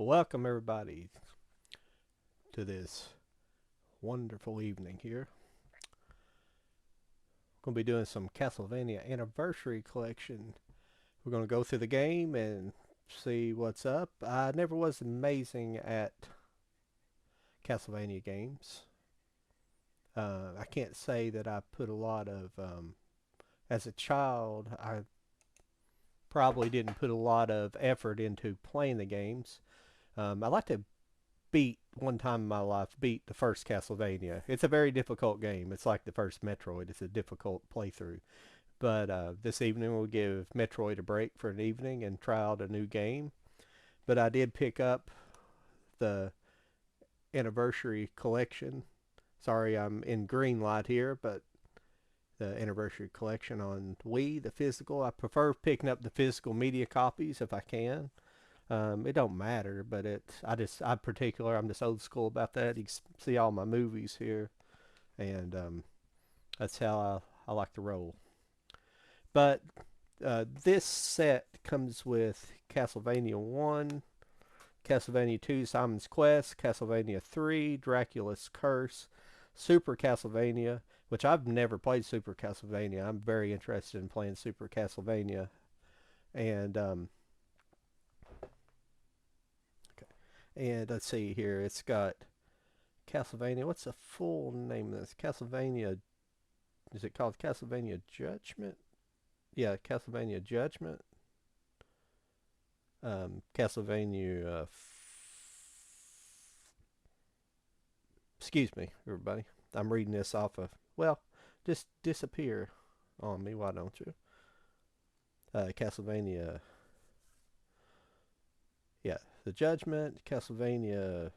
Welcome everybody to this wonderful evening here. We're going to be doing some Castlevania Anniversary Collection. We're going to go through the game and see what's up. I never was amazing at Castlevania games. I can't say that I put a lot of, as a child, I probably didn't put a lot of effort into playing the games. I like to beat one time in my life beat the first Castlevania. It's a very difficult game. It's like the first Metroid. It's a difficult playthrough. But this evening we'll give Metroid a break for an evening and try out a new game. But I did pick up the Anniversary Collection. Sorry, I'm in green light here, but the Anniversary Collection on Wii, the physical. I prefer picking up the physical media copies if I can. It don't matter, but I'm particular. I'm just old school about that. You can see all my movies here, and that's how I like to roll. But this set comes with Castlevania 1, Castlevania 2, Simon's Quest, Castlevania 3, Dracula's Curse, Super Castlevania, which I've never played Super Castlevania. I'm very interested in playing Super Castlevania, and let's see here. It's got Castlevania. What's the full name of this? Castlevania. Is it called Castlevania Judgment? Yeah, Castlevania Judgment. Castlevania. Excuse me, everybody. I'm reading this off of. Well, just disappear on me. Why don't you? Castlevania. Yeah, the Judgment. Castlevania.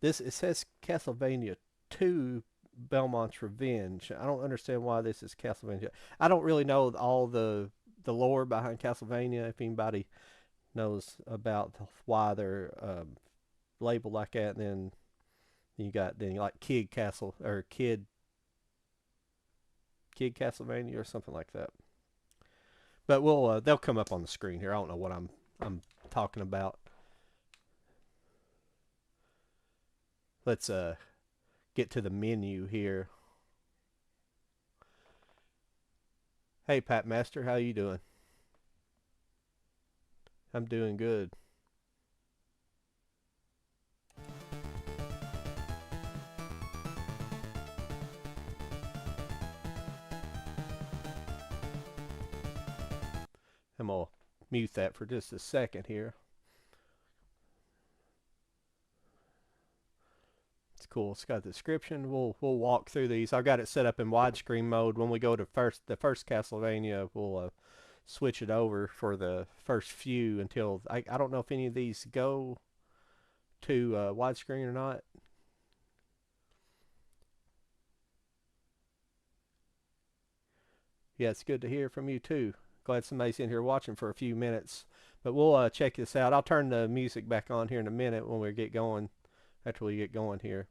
This it says Castlevania 2 Belmont's Revenge. I don't understand why this is Castlevania. I don't really know all the lore behind Castlevania. If anybody knows about why they're labeled like that, and then you like Kid Castle or Kid Castlevania or something like that. But they'll come up on the screen here. I don't know what I'm talking about. Let's get to the menu here. Hey, Pat Master, how you doing? I'm doing good. I'm gonna mute that for just a second here. It's cool. It's got a description. We'll walk through these. I've got it set up in widescreen mode. When we go to the first Castlevania, we'll switch it over for the first few until I don't know if any of these go to widescreen or not. Yeah, it's good to hear from you too. Glad somebody's in here watching for a few minutes. But we'll check this out. I'll turn the music back on here in a minute when we get going. After we get going here.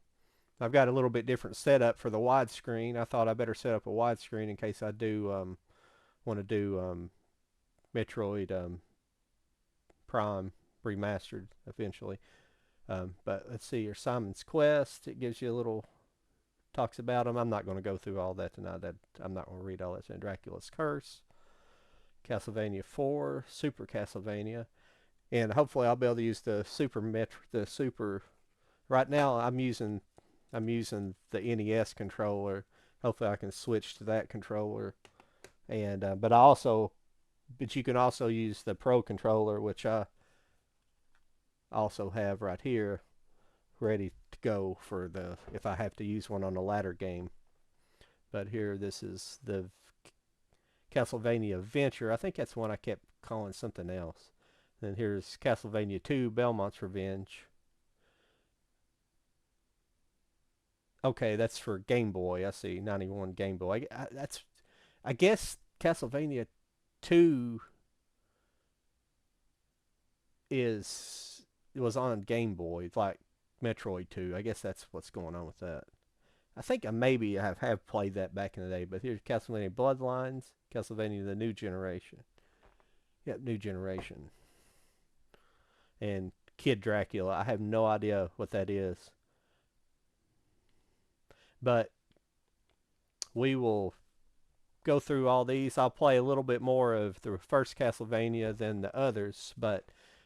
I've got a little bit different setup for the widescreen. I thought I better set up a widescreen in case I do want to do Metroid Prime remastered eventually. But let's see here, Simon's Quest. It gives you a little talks about them. I'm not going to go through all that tonight. I'm not going to read all that. Dracula's Curse, Castlevania 4, Super Castlevania, and hopefully I'll be able to use the Super. Right now I'm using the NES controller. Hopefully I can switch to that controller, and but you can also use the Pro controller, which I also have right here, ready to go for if I have to use one on the latter game. But here, this is the Castlevania Adventure. I think that's one I kept calling something else. Then here's Castlevania 2 Belmont's Revenge. Okay, that's for Game Boy. I see 91 Game Boy. I guess Castlevania 2 was on Game Boy, like Metroid 2. I guess that's what's going on with that. I think I maybe have played that back in the day, but here's Castlevania Bloodlines, Castlevania the New Generation. Yep, New Generation. and Kid Dracula. I have no idea what that is. But we will go through all these. I'll play a little bit more of the first Castlevania than the others, but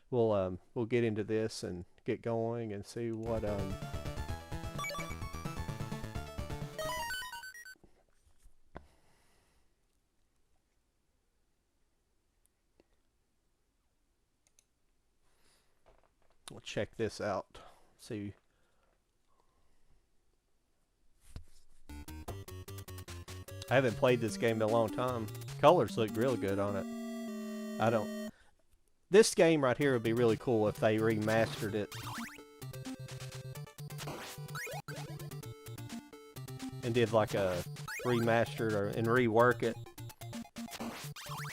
we'll get into this and get going and see what we'll check this out. See. I haven't played this game in a long time. Colors look really good on it. I don't. This game right here would be really cool if they remastered it and did like a remastered and rework it.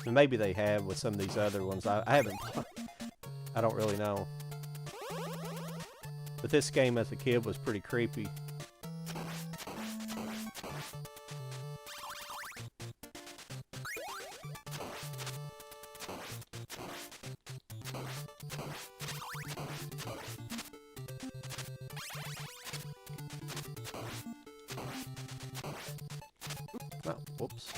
And maybe they have with some of these other ones. I haven't. I don't really know. But this game as a kid was pretty creepy. Oh, whoops.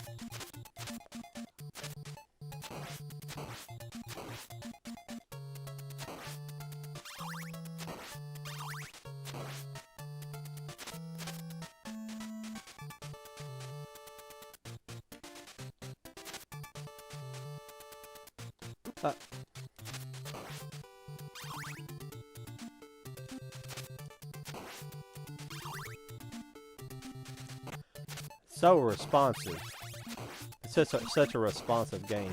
So responsive. It's such a responsive game.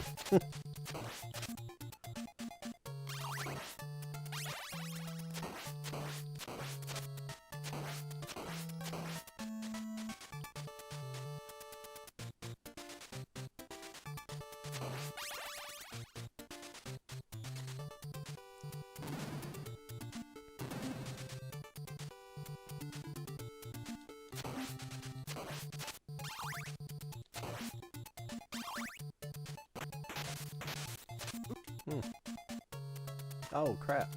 Oh, crap.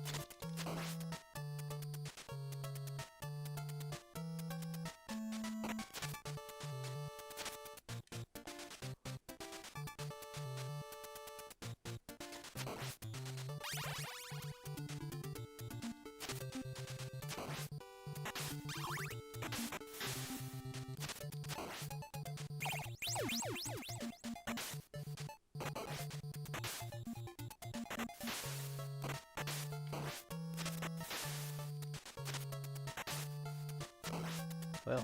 Well.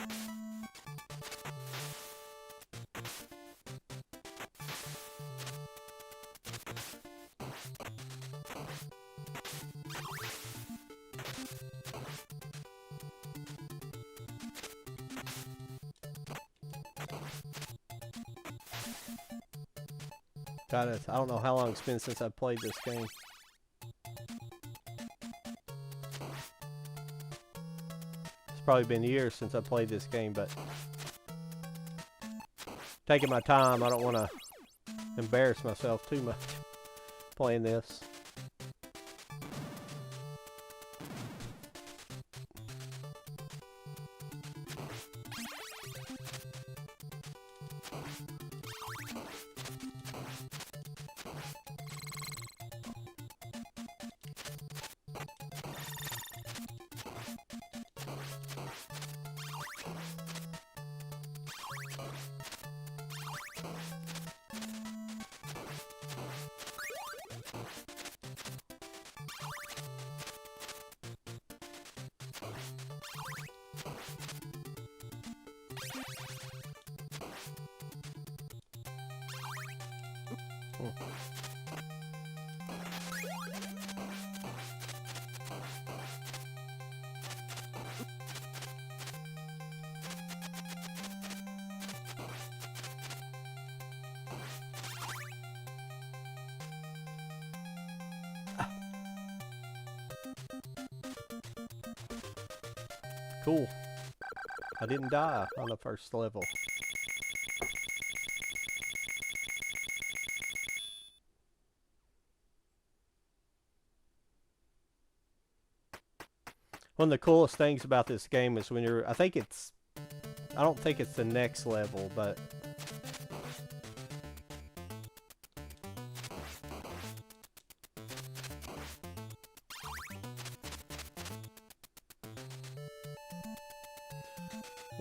I don't know how long it's been since I played this game. It's probably been years since I played this game, but taking my time. I don't want to embarrass myself too much playing this. Cool. I didn't die on the first level. One of the coolest things about this game is when you're, I don't think it's the next level, but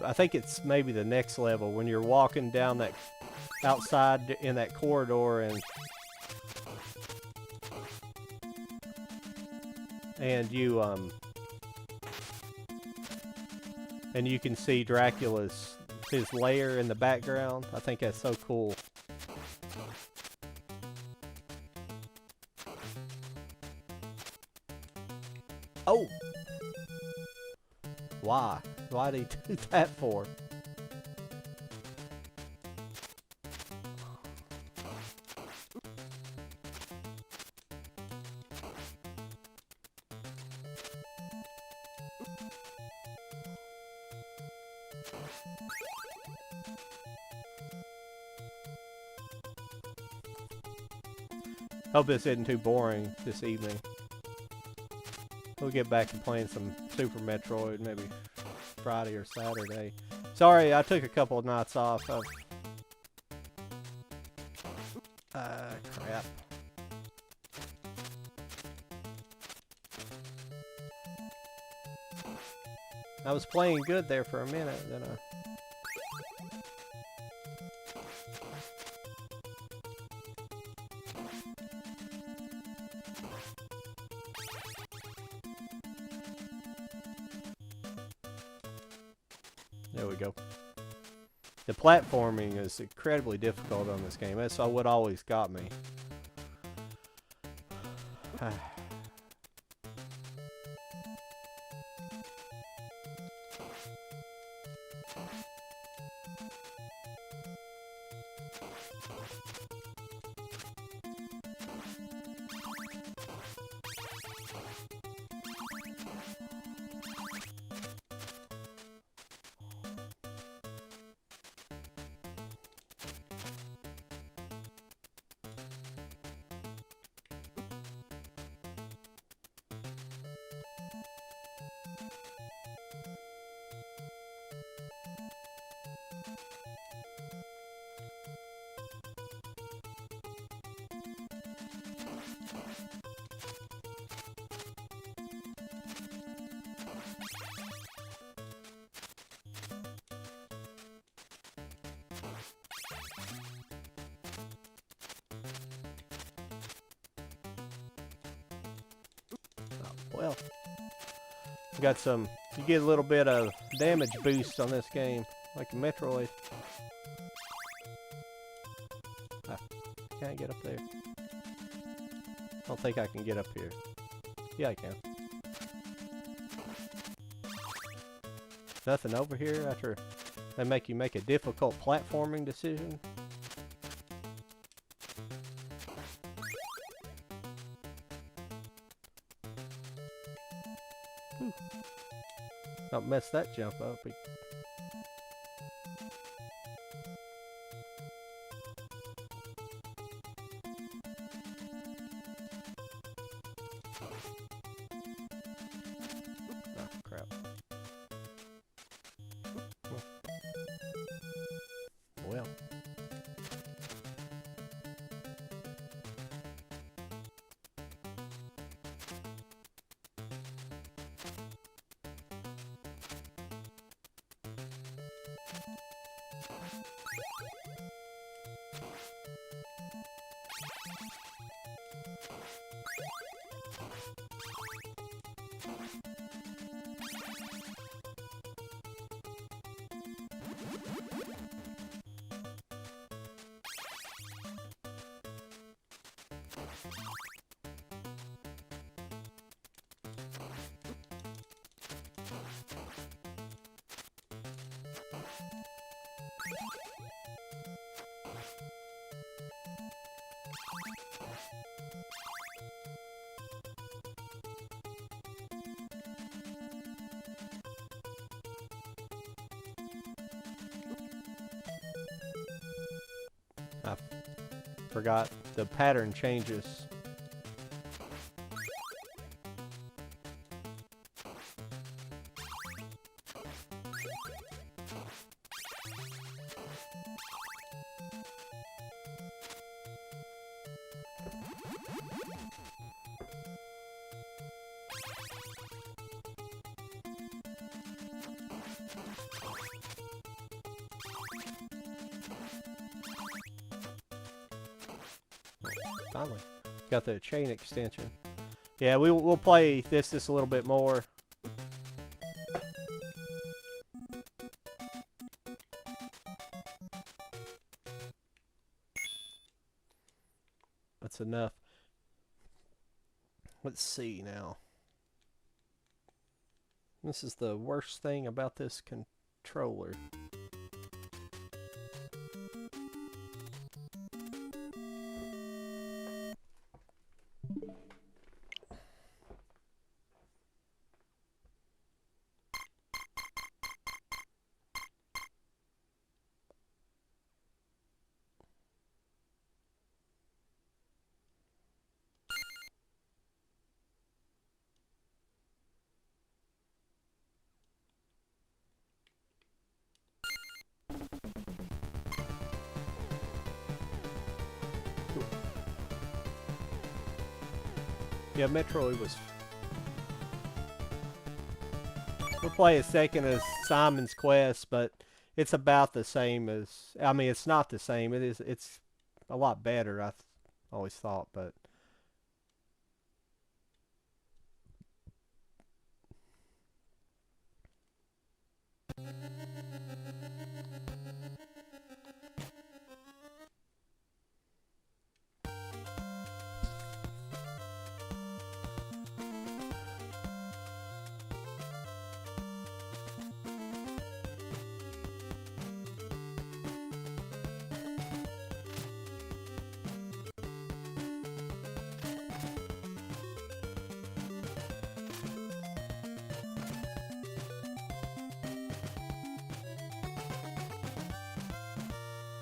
I think it's maybe the next level when you're walking down that outside in that corridor and you can see Dracula's his lair in the background. I think that's so cool. Oh! Why? Why did he do that for? Hope this isn't too boring this evening. We'll get back to playing some Super Metroid maybe Friday or Saturday. Sorry, I took a couple of nights off. Crap. I was playing good there for a minute, then there we go. The platforming is incredibly difficult on this game. That's what always got me. Well, got some. You get a little bit of damage boost on this game, like a Metroid. Can't get up there. I don't think I can get up here. Yeah, I can. Nothing over here after they make you make a difficult platforming decision. Don't mess that jump up. Oh, crap. Well. I forgot the pattern changes. Finally, got the chain extension. Yeah, we'll play this a little bit more. That's enough. Let's see now. This is the worst thing about this controller. Yeah, Metroid was... We'll play a second as Simon's Quest, but it's about the same as... I mean, it's not the same. It's a lot better, I always thought, but...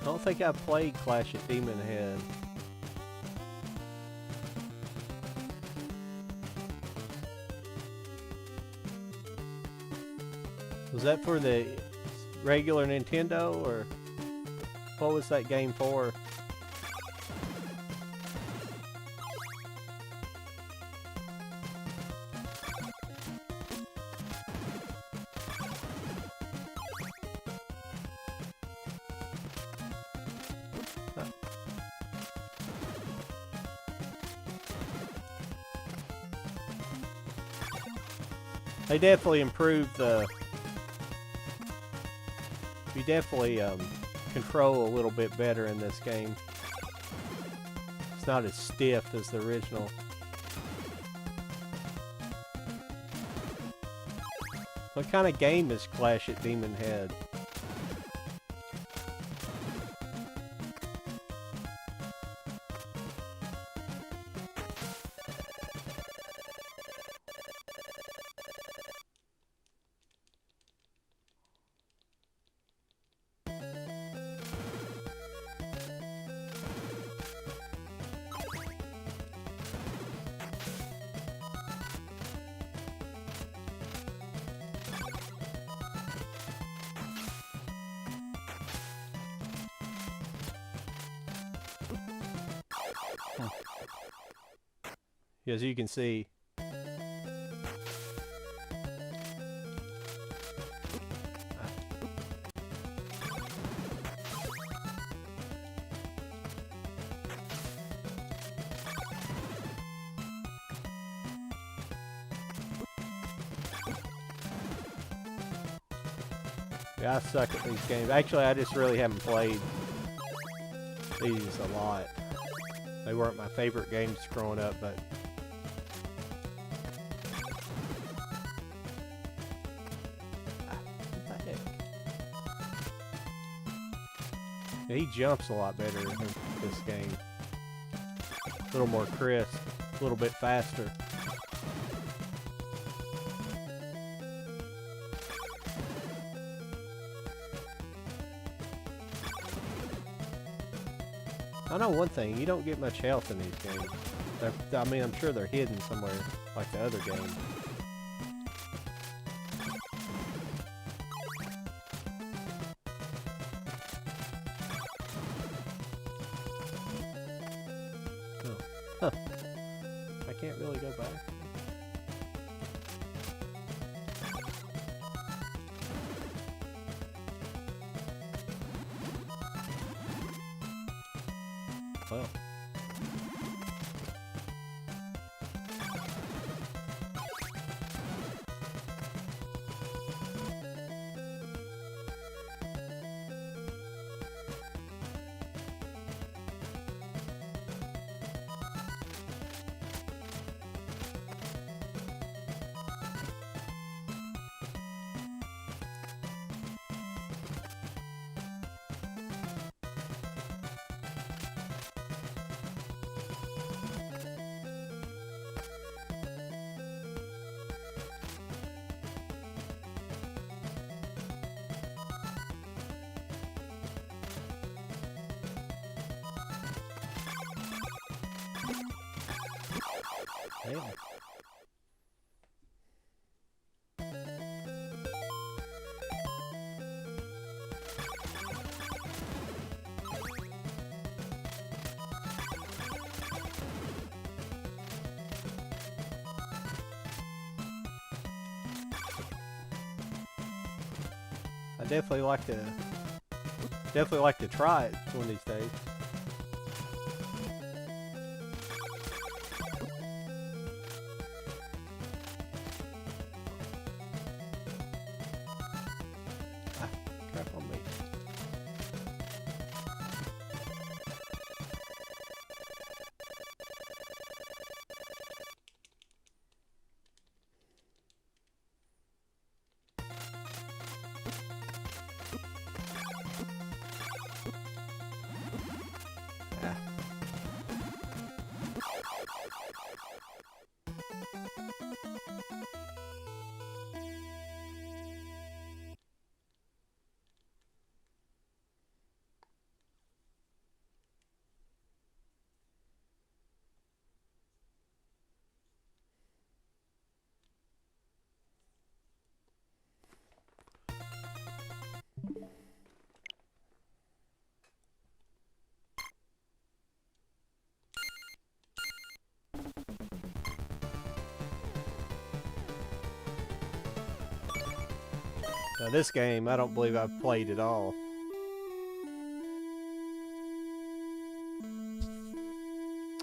I don't think I played Clash at Demon Head. Was that for the regular Nintendo, or what was that game for? They definitely improved the... You definitely control a little bit better in this game. It's not as stiff as the original. What kind of game is Clash at Demon Head? As you can see, yeah, I suck at these games. Actually, I just really haven't played these a lot. They weren't my favorite games growing up, but yeah, he jumps a lot better in this game. A little more crisp, a little bit faster. I know one thing, you don't get much health in these games. I mean, I'm sure they're hidden somewhere, like the other game. Huh. I can't really go back. Well. Damn. I definitely like to try it one of these days. Crap on me. Ah. Now this game, I don't believe I've played at all.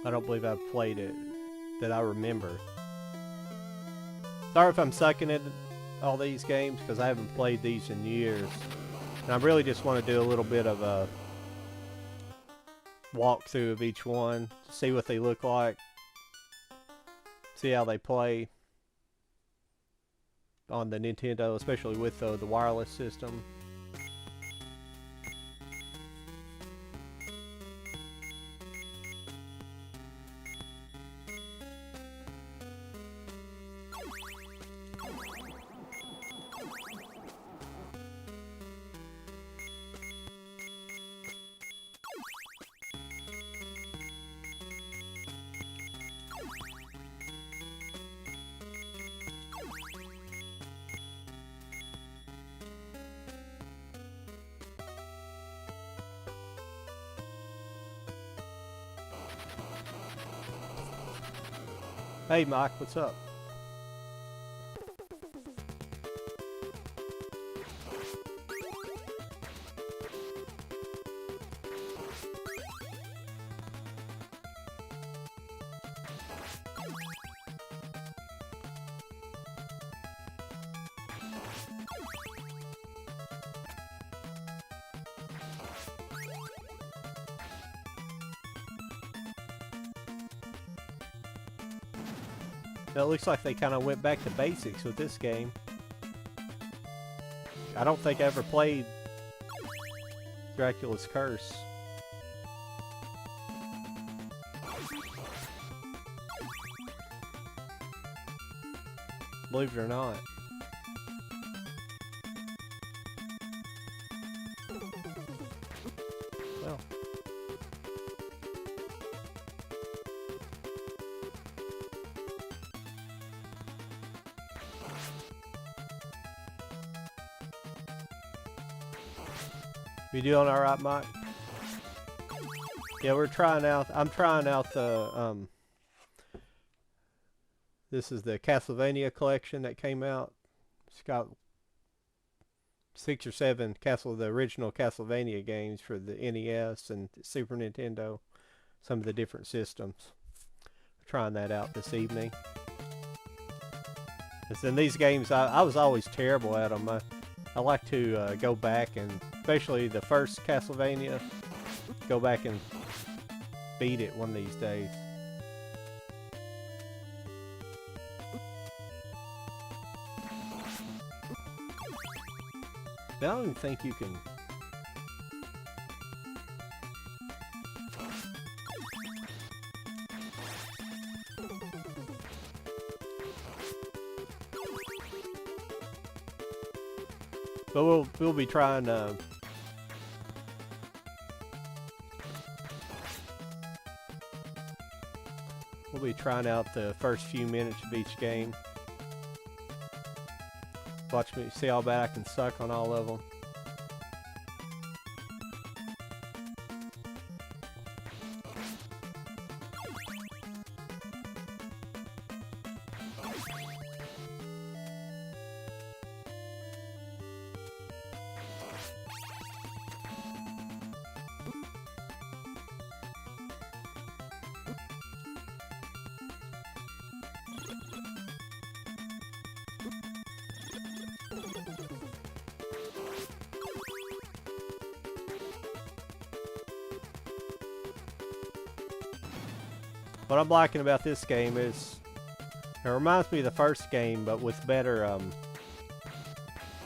I don't believe I've played it that I remember. Sorry if I'm sucking at all these games because I haven't played these in years. And I really just want to do a little bit of a walkthrough of each one, see what they look like, see how they play on the Nintendo, especially with the wireless system. Hey Mike, what's up? It looks like they kind of went back to basics with this game. I don't think I ever played Dracula's Curse. Believe it or not. Well. You doing all right, Mike? Yeah, we're trying out. I'm trying out the This is the Castlevania collection that came out. It's got 6 or 7 the original Castlevania games for the NES and Super Nintendo. Some of the different systems. Trying that out this evening. In these games, I was always terrible at them. I like to go back and, especially the first Castlevania, go back and beat it one of these days. I don't even think you can. But we'll be trying. We'll be trying out the first few minutes of each game. Watch me see how bad I can suck on all of them. What I'm liking about this game is it reminds me of the first game, but with better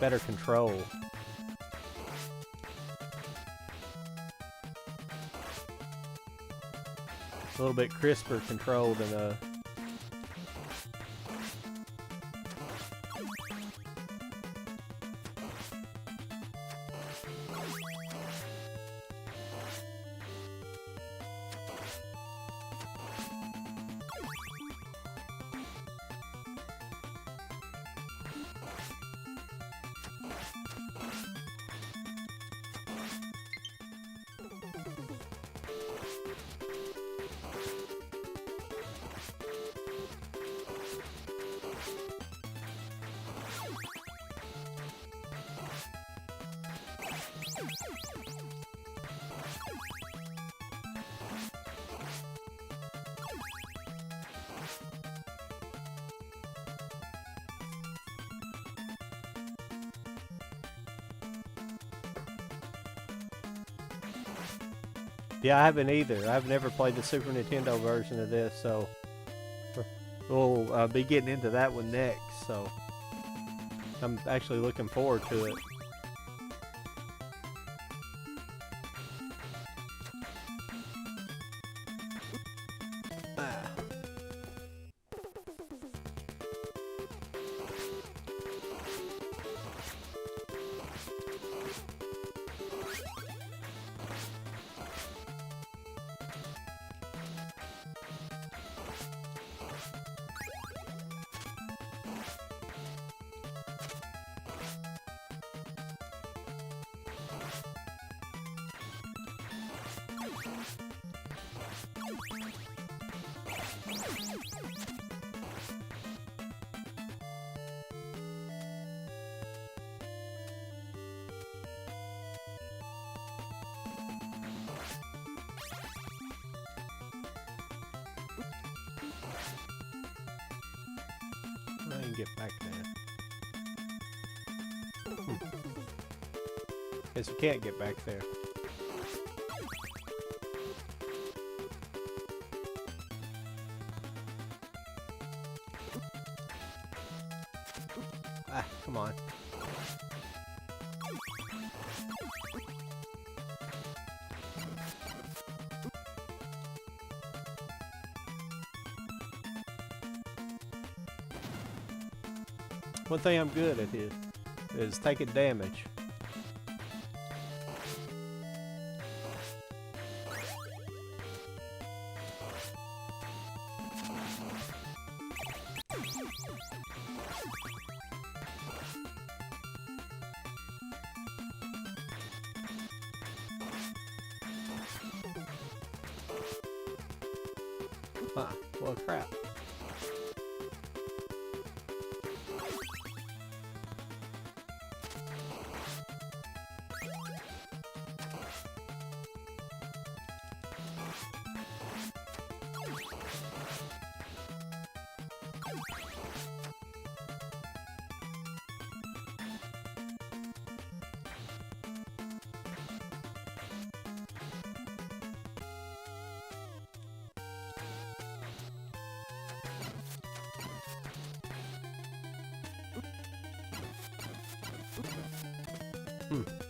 control. A little bit crisper control than Yeah, I haven't either. I've never played the Super Nintendo version of this, so we'll be getting into that one next. So I'm actually looking forward to it. I can get back there. Guess you can't get back there. Ah, come on. One thing I'm good at is taking damage. Ah, well, crap.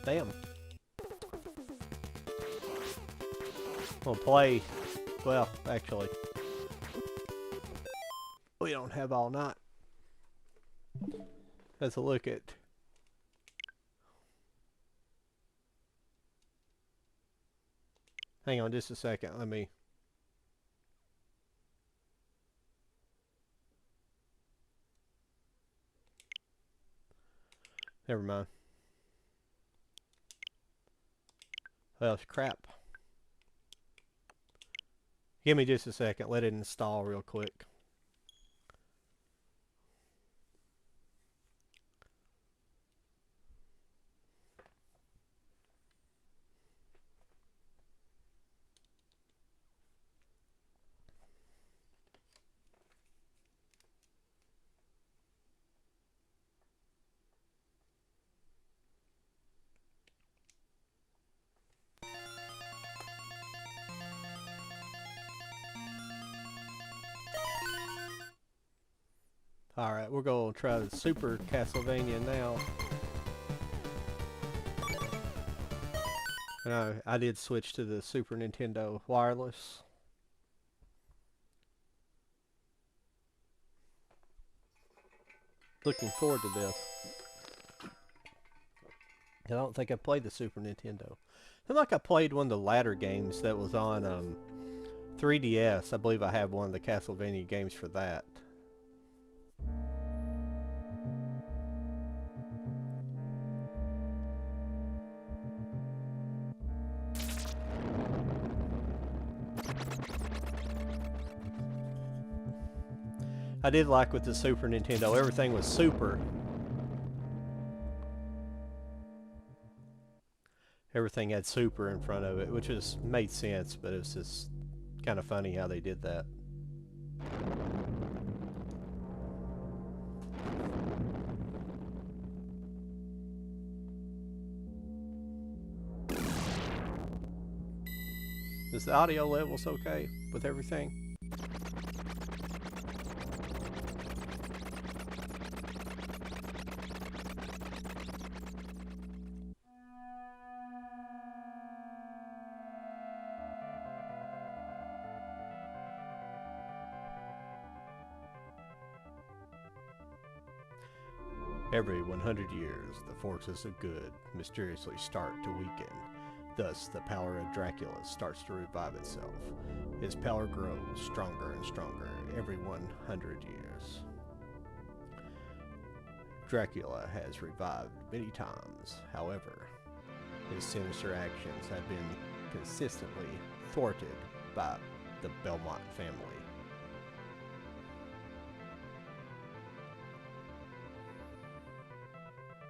Damn. We'll play. Well, actually, we don't have all night. Let's look at. Hang on just a second. Let me. Never mind. Well, it's crap. Give me just a second. Let it install real quick. Alright, we're going to try the Super Castlevania now. And I did switch to the Super Nintendo wireless. Looking forward to this. I don't think I played the Super Nintendo. I feel like I played one of the latter games that was on 3DS. I believe I have one of the Castlevania games for that. I did like with the Super Nintendo, everything was super. Everything had super in front of it, which made sense, but it was just kind of funny how they did that. Is the audio levels okay with everything? Every 100 years, the forces of good mysteriously start to weaken. Thus, the power of Dracula starts to revive itself. His power grows stronger and stronger every 100 years. Dracula has revived many times. However, his sinister actions have been consistently thwarted by the Belmont family.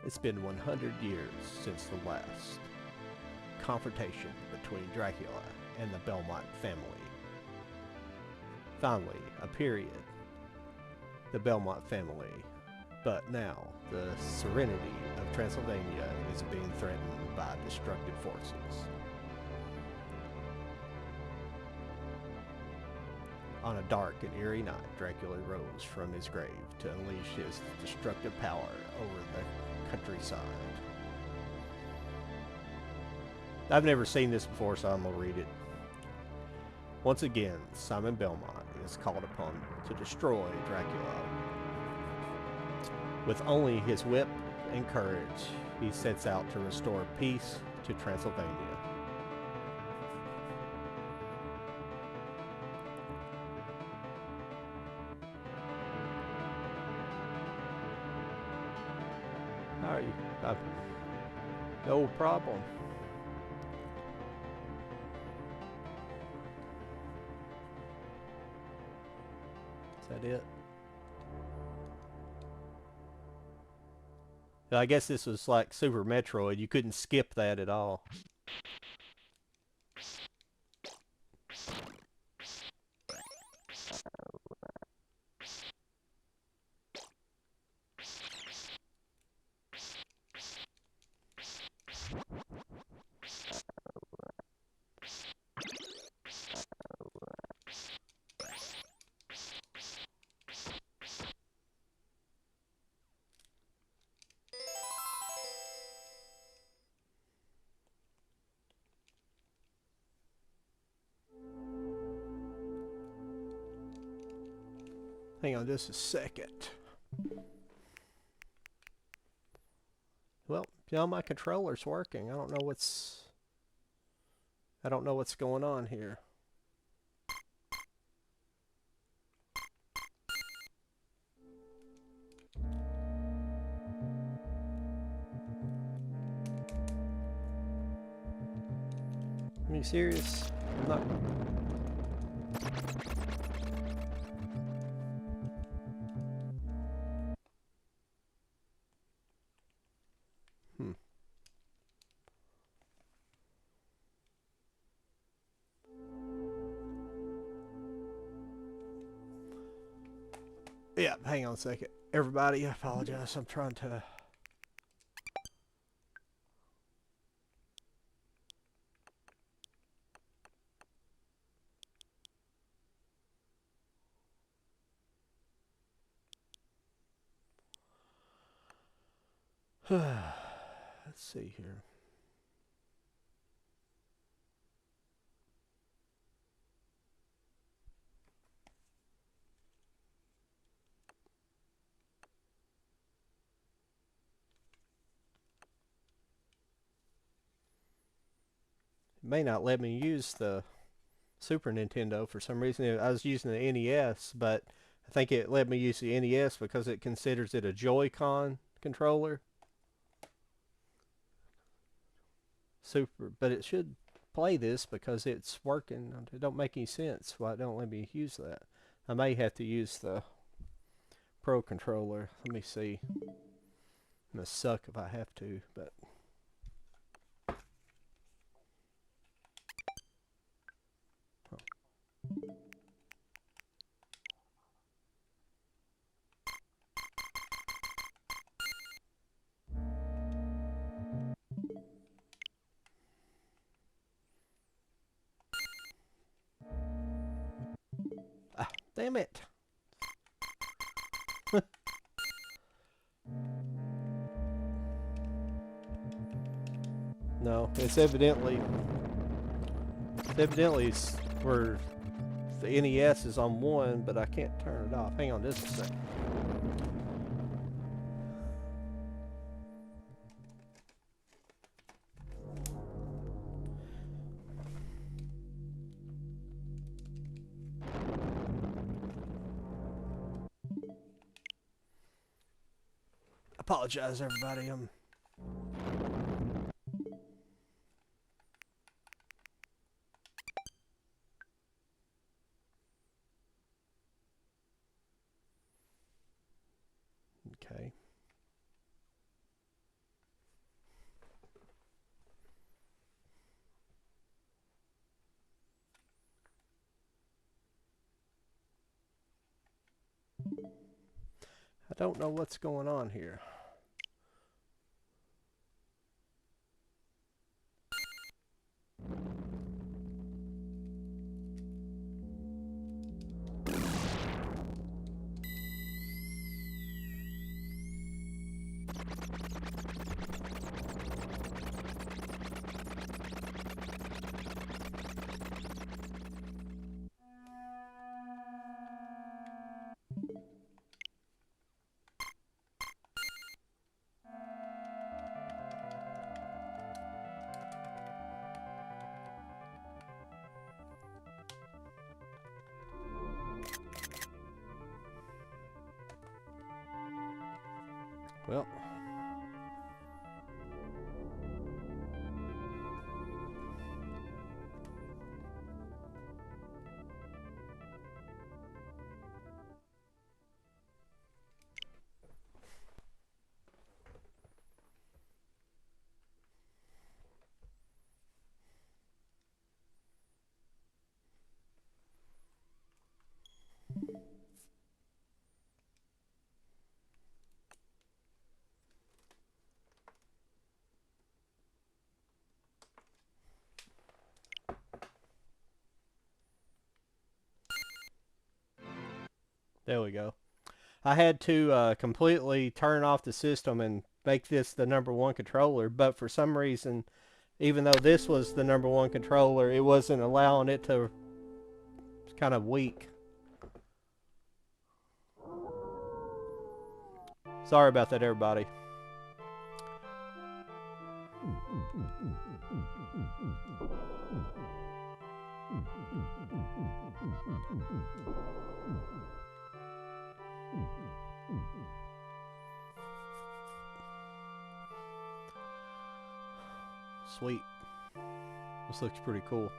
It's been 100 years since the last confrontation between Dracula and the Belmont family. Finally, a period. The Belmont family. But now, the serenity of Transylvania is being threatened by destructive forces. On a dark and eerie night, Dracula rose from his grave to unleash his destructive power over the countryside. I've never seen this before, so I'm going to read it. Once again, Simon Belmont is called upon to destroy Dracula. With only his whip and courage, he sets out to restore peace to Transylvania. How are you? No problem. Is that it? I guess this was like Super Metroid. You couldn't skip that at all. Hang on just a second. Well, my controller's working. I don't know what's going on here. Are you serious? I'm not. Yeah, hang on a second. Everybody, I apologize. I'm trying to... Let's see here. It may not let me use the Super Nintendo for some reason. I was using the NES, but I think it let me use the NES because it considers it a Joy-Con controller. Super, but it should play this because it's working. It don't make any sense why it don't let me use that. I may have to use the Pro controller. Let me see. I'm gonna suck if I have to, but... Damn it. No, it's evidently where the NES is on one, but I can't turn it off. Hang on just a second. Apologize, everybody. Okay. I don't know what's going on here. Well, there we go. I had to completely turn off the system and make this the #1 controller, but for some reason, even though this was the #1 controller, it wasn't allowing it to. It's kind of weak. Sorry about that, everybody. Sweet. This looks pretty cool.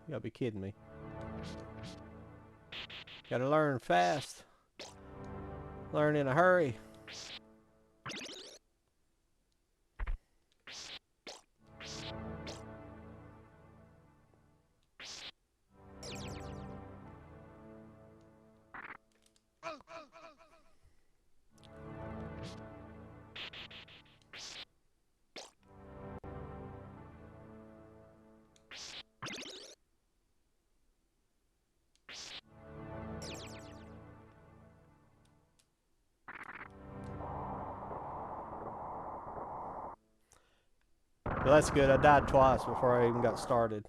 You gotta be kidding me. Gotta learn fast. Learn in a hurry. Well, that's good. I died twice before I even got started.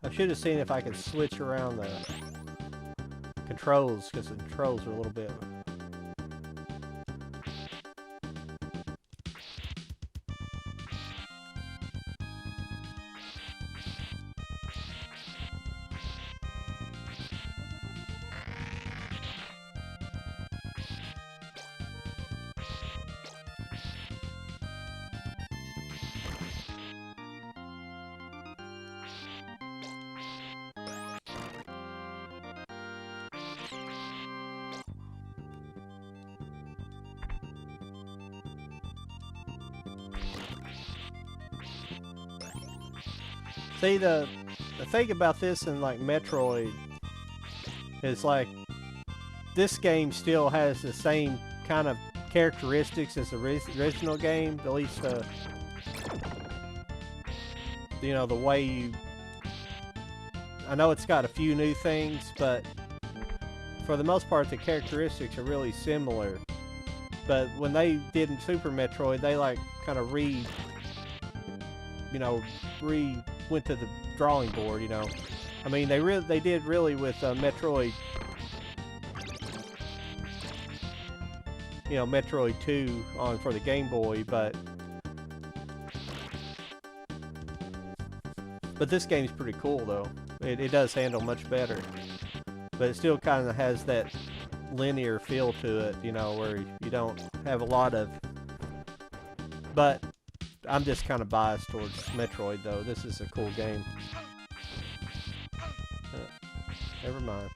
I should have seen if I could switch around the controls, because the controls are a little bit... See, the thing about this and like Metroid is like this game still has the same kind of characteristics as the original game, at least you know, the way you... I know it's got a few new things, but for the most part the characteristics are really similar. But when they did in Super Metroid, they like kind of went to the drawing board, you know. I mean, they did really with Metroid, you know, Metroid 2 for the Game Boy, but this game's pretty cool though. It does handle much better, but it still kind of has that linear feel to it, you know, where you don't have a lot of... But I'm just kind of biased towards Metroid, though. This is a cool game. Never mind.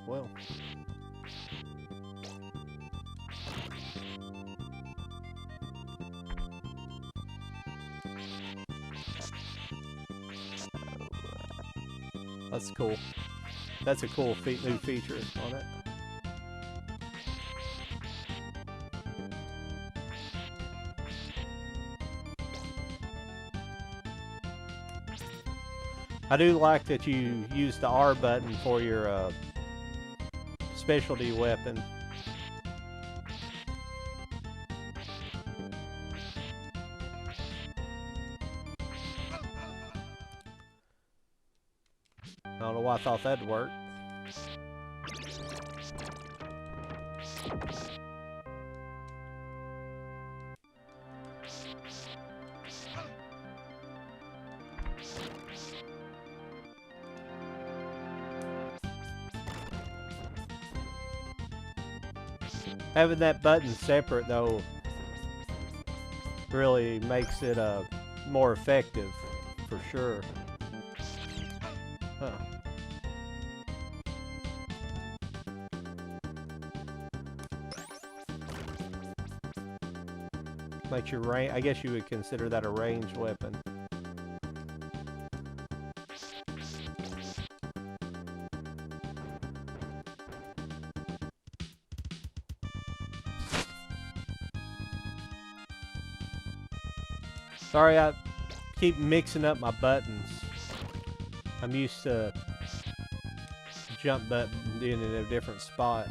Well... That's cool. That's a cool new feature on it. I do like that you use the R button for your specialty weapon. I don't know why I thought that'd work. Having that button separate though really makes it more effective for sure. Huh. Makes your range. I guess you would consider that a ranged weapon. Sorry, I keep mixing up my buttons. I'm used to jump button being in a different spot.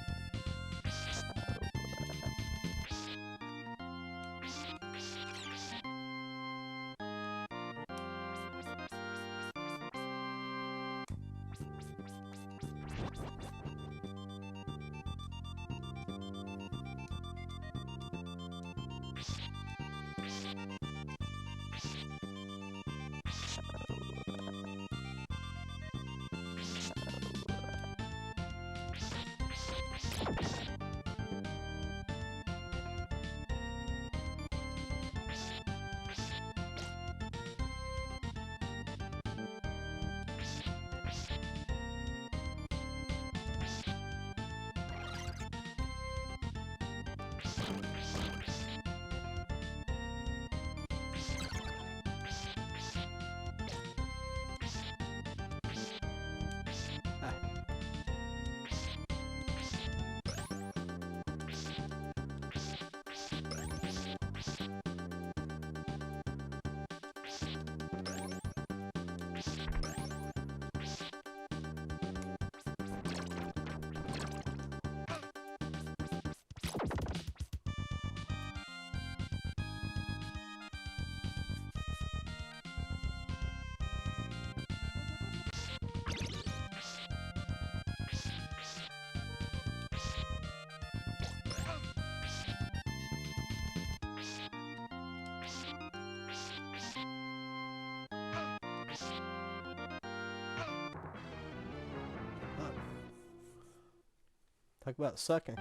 Talk about sucking.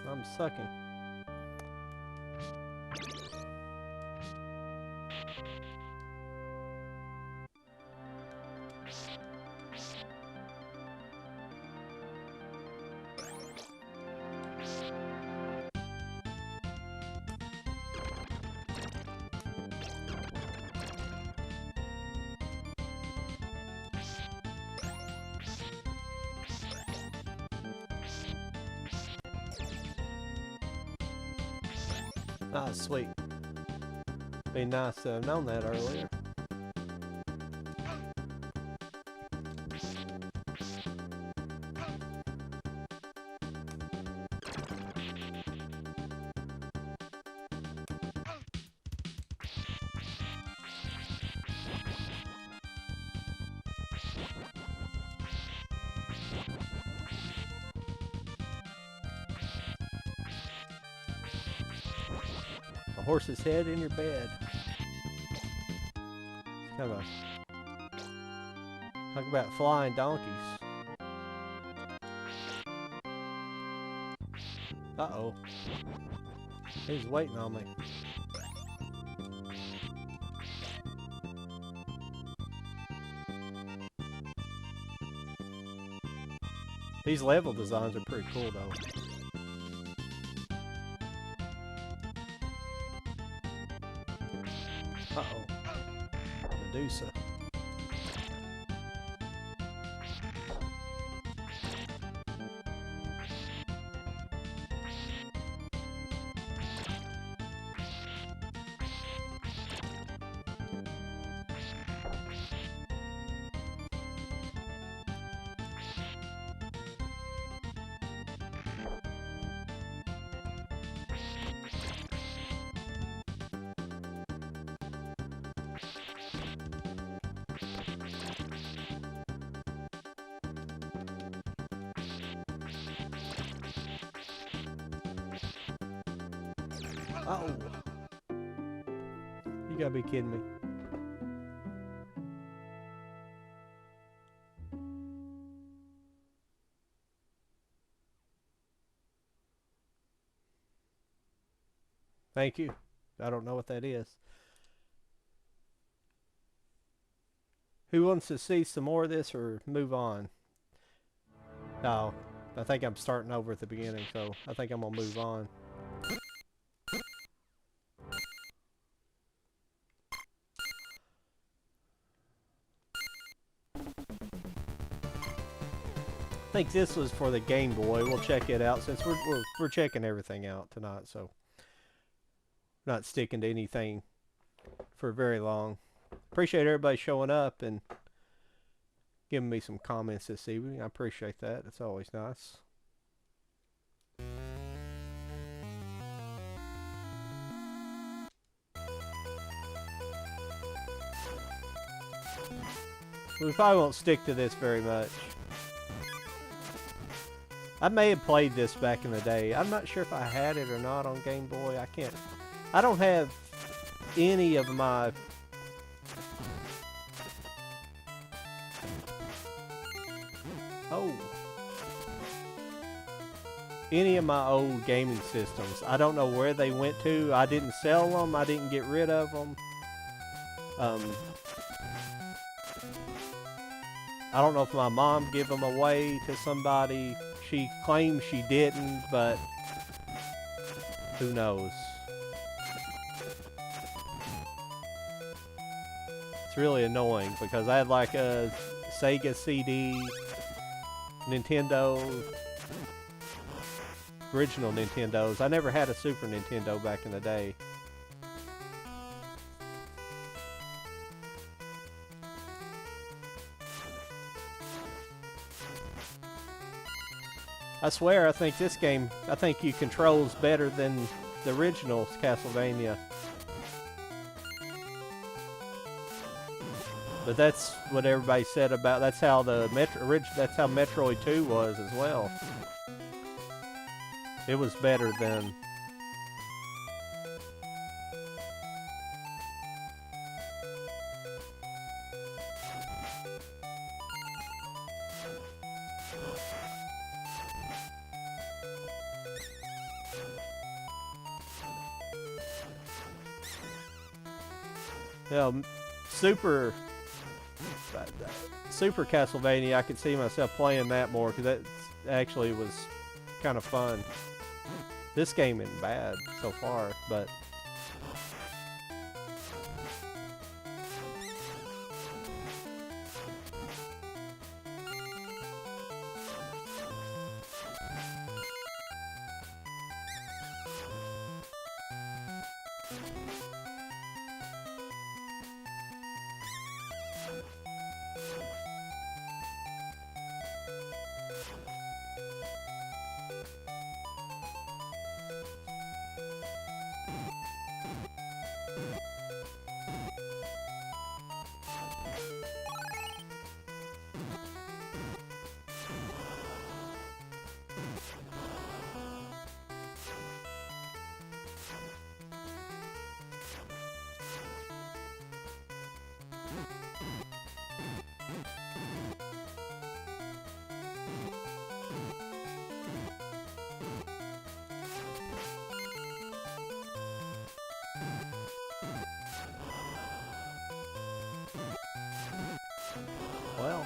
I'm sucking. Ah, sweet. Be nice to have known that earlier. A horse's head in your bed. It's kind of a... Talk about flying donkeys. Uh-oh. He's waiting on me. These level designs are pretty cool though. Uh-oh. Medusa. Oh. You gotta be kidding me. Thank you. I don't know what that is. Who wants to see some more of this or move on? No, I think I'm starting over at the beginning, so I think I'm gonna move on. I think this was for the Game Boy. We'll check it out since we're checking everything out tonight, so not sticking to anything for very long. Appreciate everybody showing up and giving me some comments this evening. I appreciate that. It's always nice. We probably won't stick to this very much. I may have played this back in the day. I'm not sure if I had it or not on Game Boy. I don't have any of my... Oh. Any of my old gaming systems. I don't know where they went to. I didn't sell them. I didn't get rid of them. I don't know if my mom gave them away to somebody. She claims she didn't, but who knows? It's really annoying because I had like a Sega CD, Nintendo, original Nintendos. I never had a Super Nintendo back in the day. I swear, I think this game, I think you controls better than the original Castlevania. But that's what everybody said about. That's how that's how Metroid 2 was as well. It was better than. Super Castlevania, I could see myself playing that more because that actually was kind of fun. This game isn't bad so far, but well.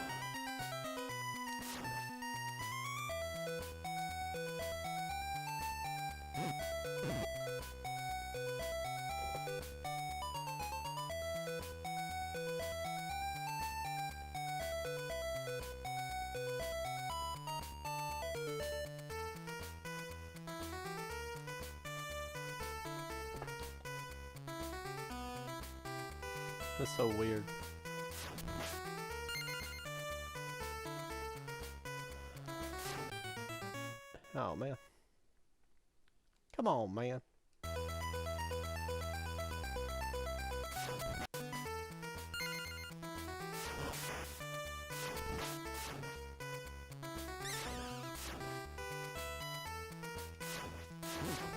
That's so weird. Oh, man. Come on, man.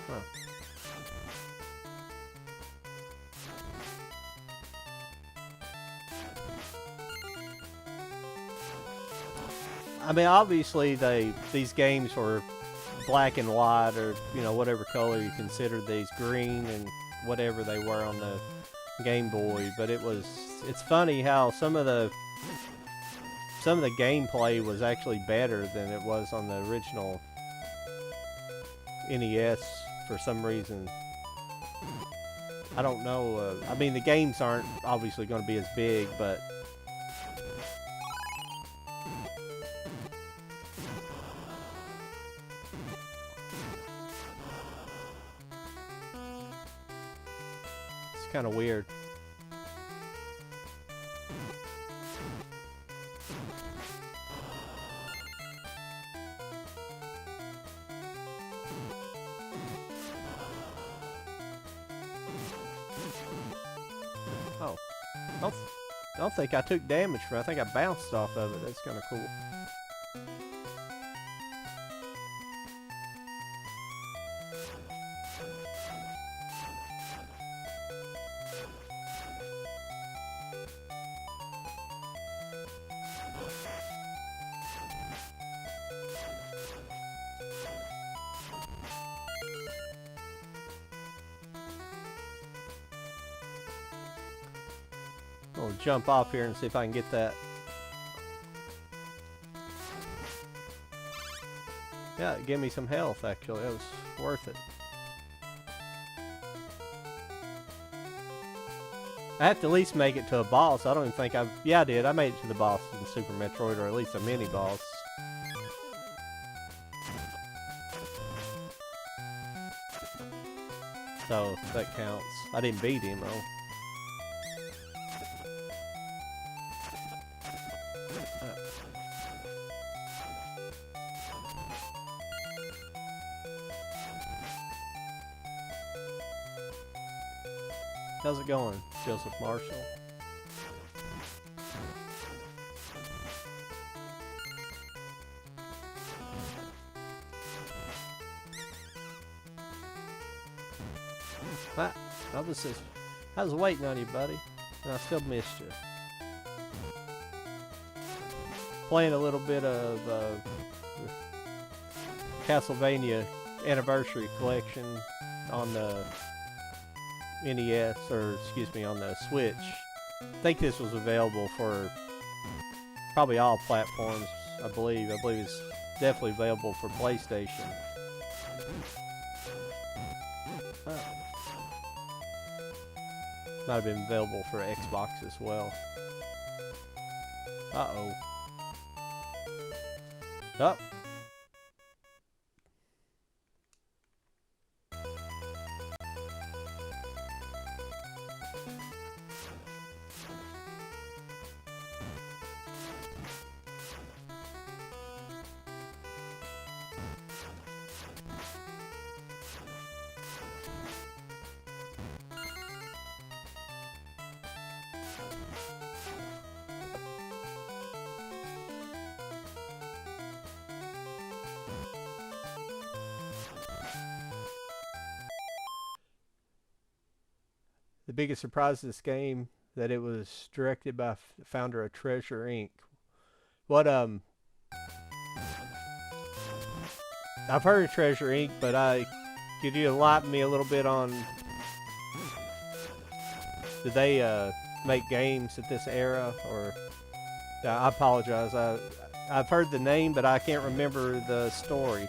Huh. I mean, obviously these games were black and white, or whatever color you consider these, green and whatever they were on the Game Boy. But it's funny how some of the gameplay was actually better than it was on the original NES for some reason. I don't know. I mean, the games aren't obviously going to be as big, but it's kind of weird. Oh, I don't think I took damage from it. I think I bounced off of it. That's kind of cool. I'll jump off here and see if I can get that. Yeah, it gave me some health actually. It was worth it. I have to at least make it to a boss. I don't even think I've... Yeah, I did. I made it to the boss in Super Metroid, or at least a mini-boss. So, that counts. I didn't beat him, though. How's it going, Joseph Marshall? I was waiting on you, buddy, and I still missed you. Playing a little bit of Castlevania Anniversary Collection on the NES, or excuse me, on the Switch. I think this was available for probably all platforms, I believe. I believe it's definitely available for PlayStation. Might have been available for Xbox as well. Uh-oh. Up. The biggest surprise of this game, that it was directed by the founder of Treasure Inc. What I've heard of Treasure Inc., but could you enlighten me a little bit on, did they make games at this era, or I apologize, I've heard the name, but I can't remember the story.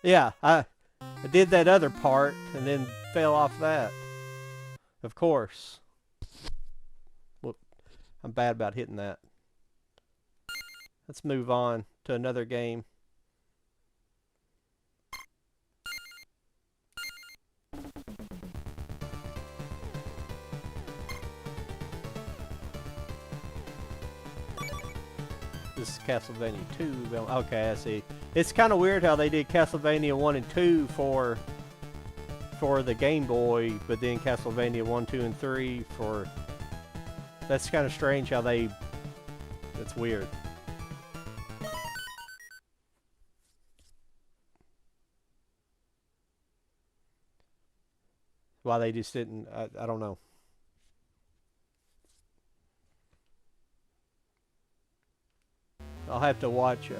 Yeah, I did that other part and then fell off that. Of course. Well, I'm bad about hitting that. Let's move on to another game. This is Castlevania 2. Okay, I see. It's kind of weird how they did Castlevania 1 and 2 for the Game Boy, but then Castlevania 1, 2, and 3 for That's kind of strange how they... That's weird. Why they just didn't... I don't know. I'll have to watch...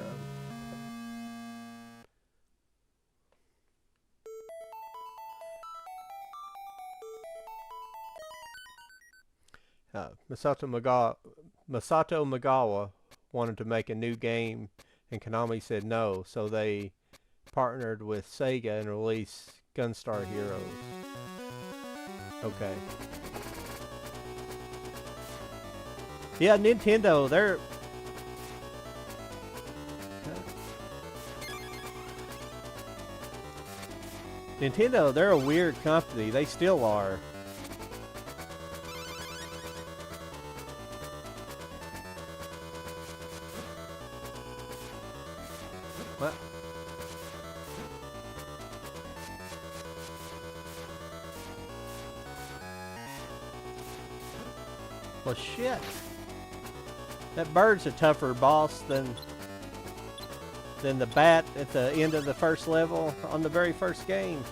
Masato Magawa wanted to make a new game, and Konami said no, so they partnered with Sega and released Gunstar Heroes. Okay. Yeah, Nintendo, they're... Nintendo, they're a weird company. They still are. What? Well, shit. That bird's a tougher boss than the bat at the end of the first level on the very first game.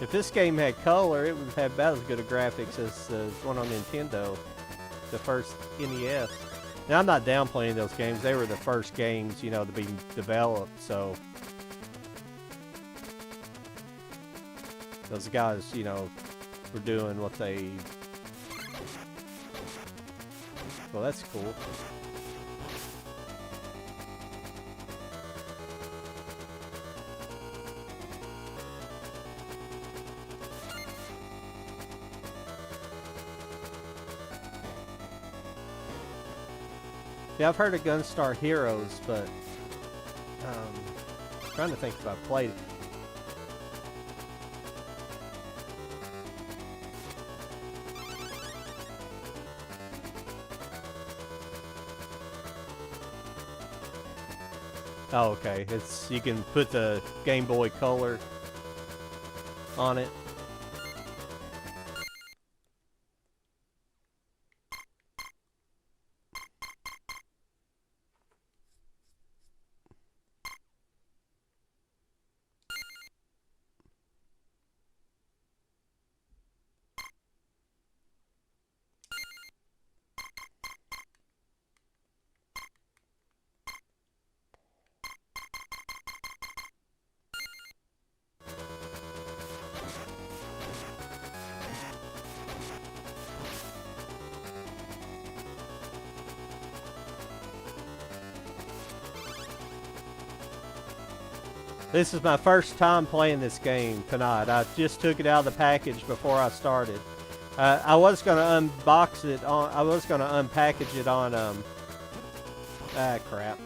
If this game had color, it would have about as good a graphics as the one on Nintendo, the first NES. Now, I'm not downplaying those games. They were the first games, you know, to be developed, so... Those guys, you know, were doing what they... Well, that's cool. Yeah, I've heard of Gunstar Heroes, but I'm trying to think if I've played it. Oh, okay. It's you can put the Game Boy Color on it. This is my first time playing this game tonight. I just took it out of the package before I started. I was gonna unbox it on. I was gonna unpackage it on. Crap.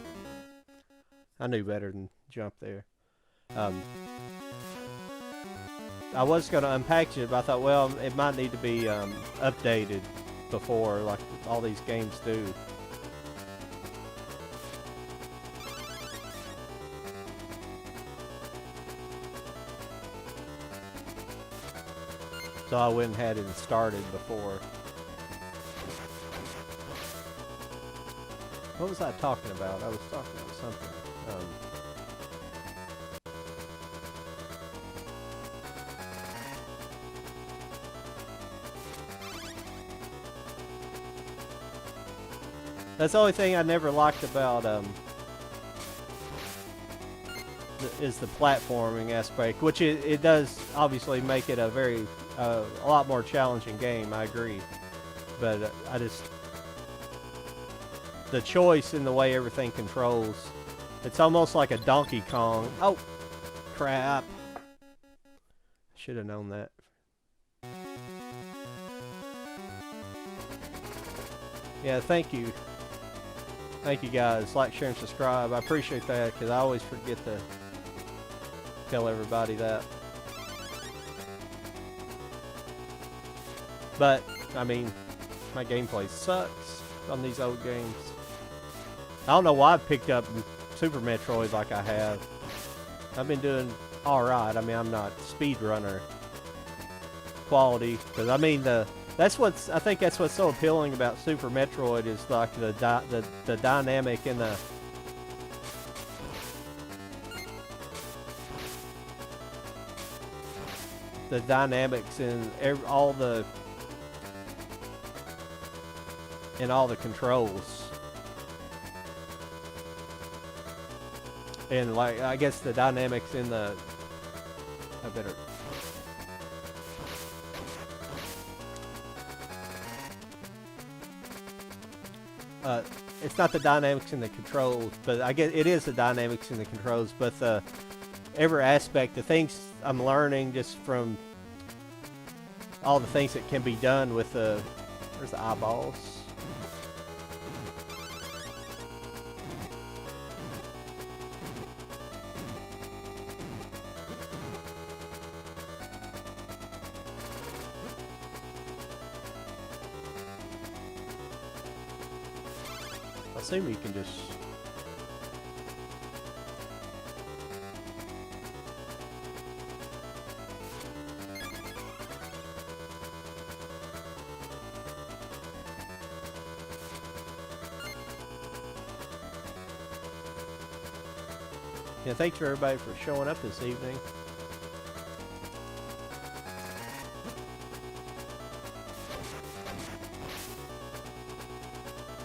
I knew better than jump there. I was gonna unpackage it, but I thought, well, it might need to be updated before, like all these games do. So I went and had it started before. What was I talking about? I was talking about something. That's the only thing I never liked about is the platforming aspect, which it does obviously make it a very a lot more challenging game. I agree, but I just the choice in the way everything controls, it's almost like a Donkey Kong. Oh, crap! Should have known that. Yeah, thank you guys. Like, share, and subscribe. I appreciate that because I always forget to tell everybody that. But, I mean, my gameplay sucks on these old games. I don't know why I picked up Super Metroid like I have. I've been doing all right. I mean, I'm not speedrunner quality, because I mean I think that's what's so appealing about Super Metroid is like the dynamic and the dynamics and all the controls, and like I guess the dynamics in the I better. It's not the dynamics in the controls, but I guess it is the dynamics in the controls. But every aspect, the things I'm learning just from all the things that can be done with where's the eyeballs? I assume you can just. Yeah, thanks for everybody for showing up this evening.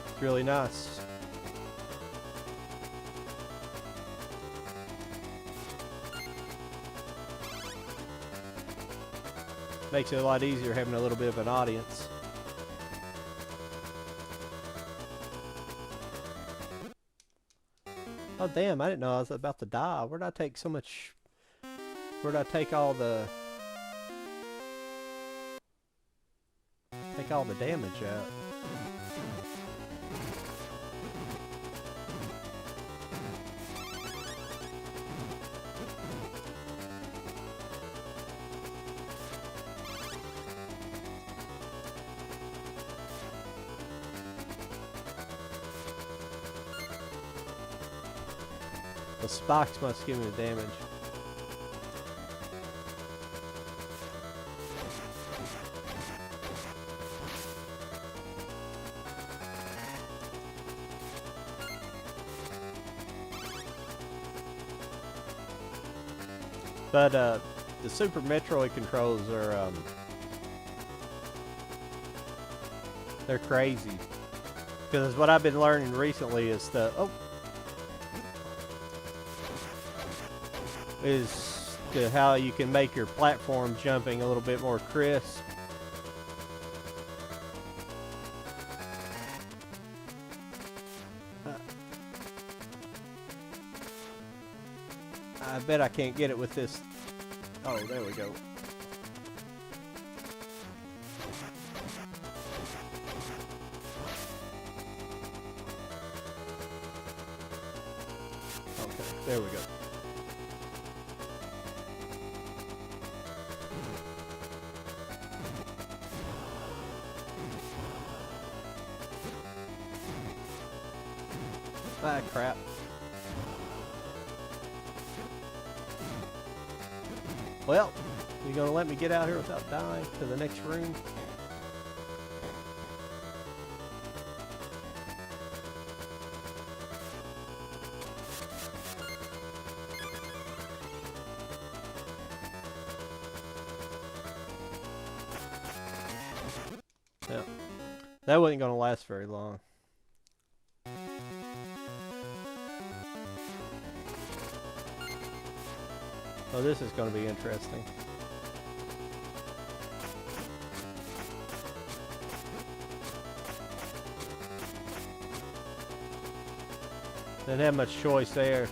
It's really nice. Makes it a lot easier having a little bit of an audience. Oh damn, I didn't know I was about to die. Where'd I take so much... Where'd I take all the... Take all the damage out? The spikes must give me the damage. But the Super Metroid controls are they're crazy. Because what I've been learning recently is how you can make your platform jumping a little bit more crisp. I bet I can't get it with this. Oh, there we go. Okay, there we go. Ah, crap. Well, you gonna let me get out here without dying to the next room? Yeah. That wasn't gonna last very long. Oh, this is going to be interesting. Didn't have much choice there.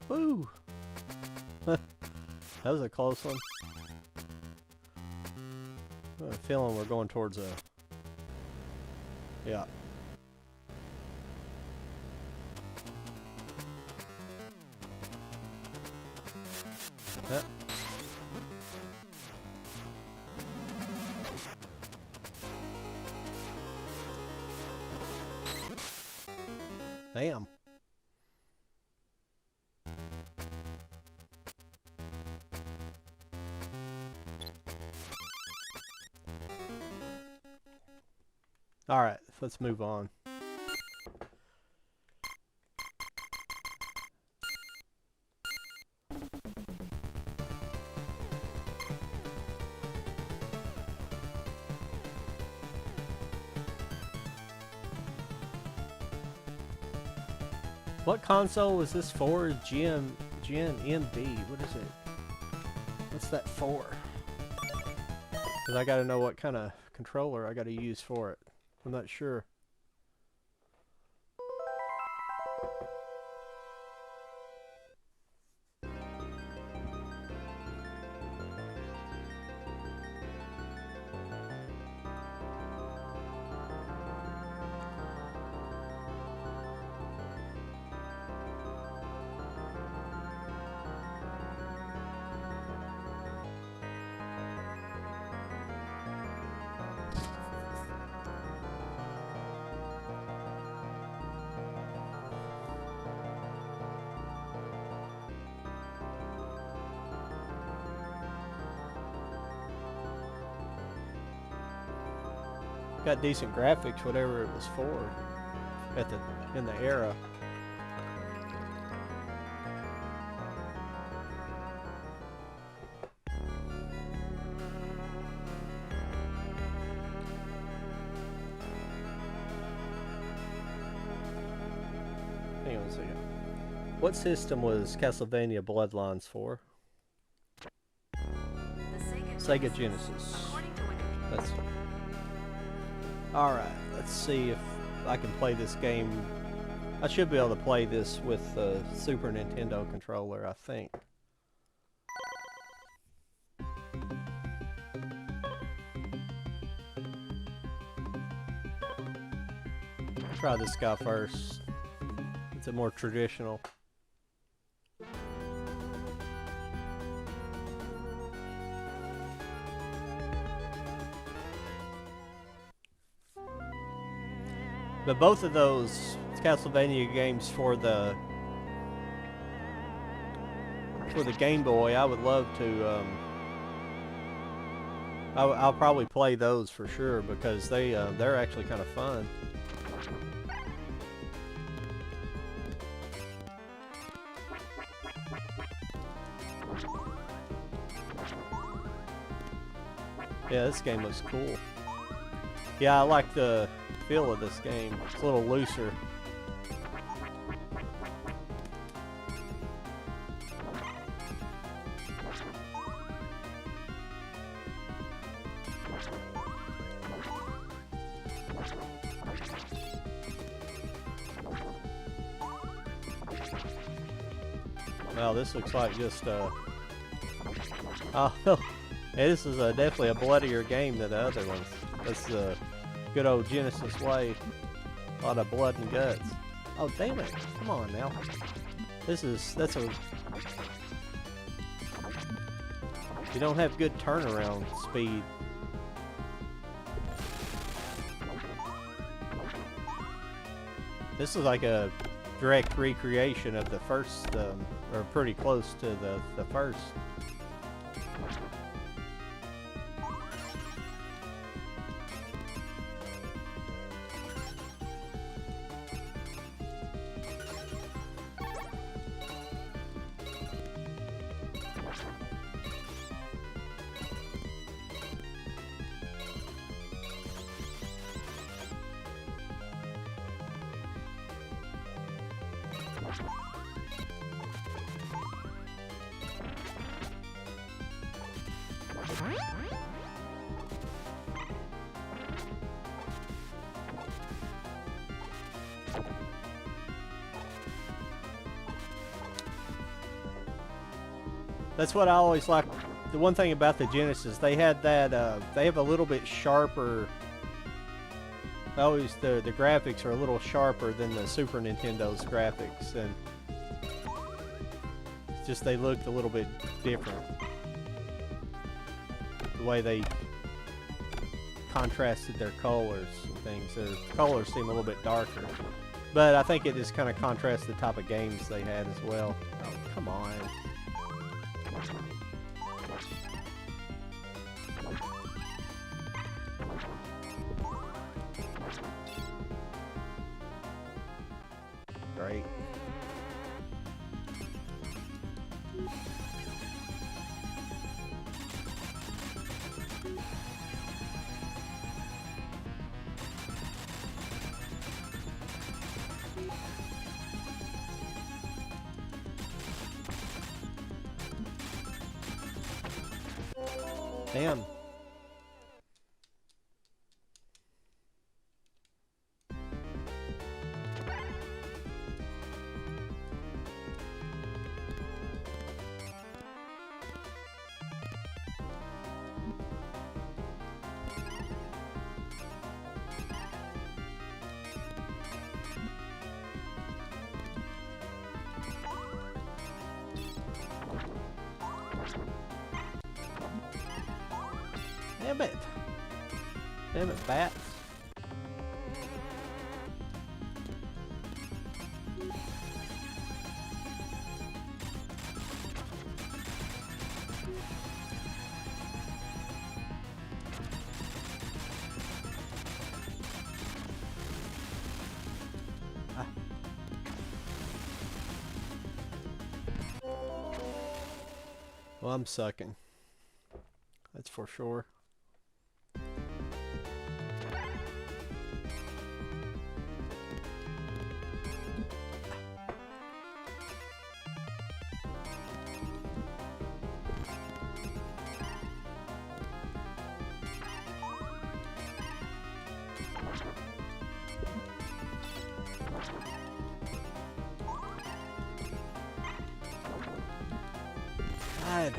Woo! That was a close one. I have a feeling we're going towards a... Yeah. Yep. Damn. All right, let's move on. What console was this for? Gen MD. What is it? What's that for? Because I got to know what kind of controller I got to use for it. I'm not sure. Got decent graphics, whatever it was for, in the era. Hang on a second. What system was Castlevania Bloodlines for? Sega Genesis. That's. Alright, let's see if I can play this game. I should be able to play this with the Super Nintendo controller, I think. Try this guy first. It's a more traditional. But both of those Castlevania games for the Game Boy, I would love to. I'll probably play those for sure because they're actually kind of fun. Yeah, this game looks cool. Yeah, I like the feel of this game. It's a little looser. Well, this looks like just oh, this is definitely a bloodier game than the other ones. That's the good old Genesis way. A lot of blood and guts. Oh, damn it. Come on now. That's a... You don't have good turnaround speed. This is like a direct recreation of the first, or pretty close to the first. That's what I always like. The one thing about the Genesis, they had that. They have a little bit sharper. Always the graphics are a little sharper than the Super Nintendo's graphics, and it's just they looked a little bit different. The way they contrasted their colors and things. Their colors seem a little bit darker. But I think it just kind of contrasts the type of games they had as well. Oh, come on. Great. Damn. Damn it. Damn it, bats. Ah. Well, I'm sucking. That's for sure. God.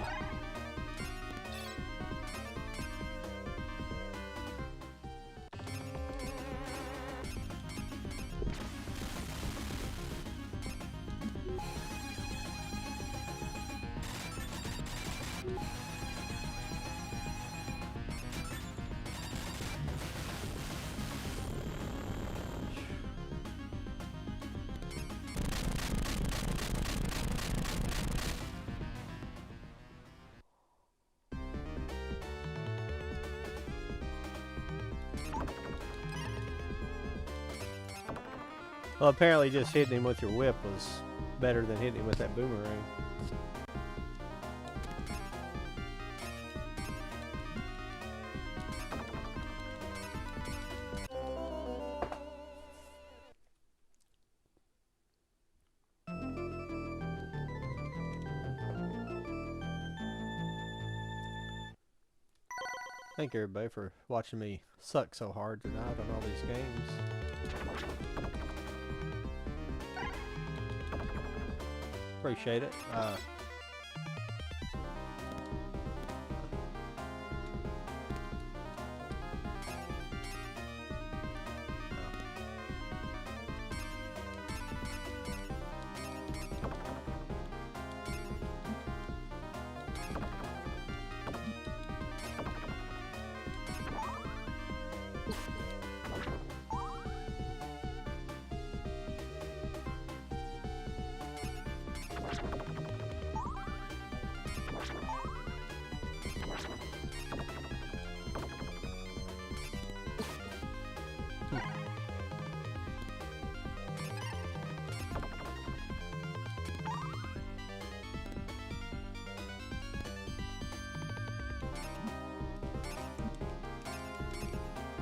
Well, apparently just hitting him with your whip was better than hitting him with that boomerang. Thank everybody for watching me suck so hard tonight on all these games. Appreciate it.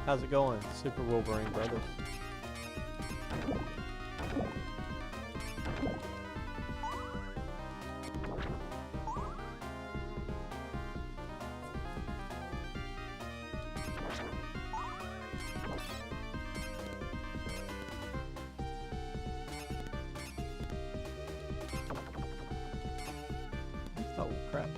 How's it going, Super Wolverine Brothers? Oh, crap.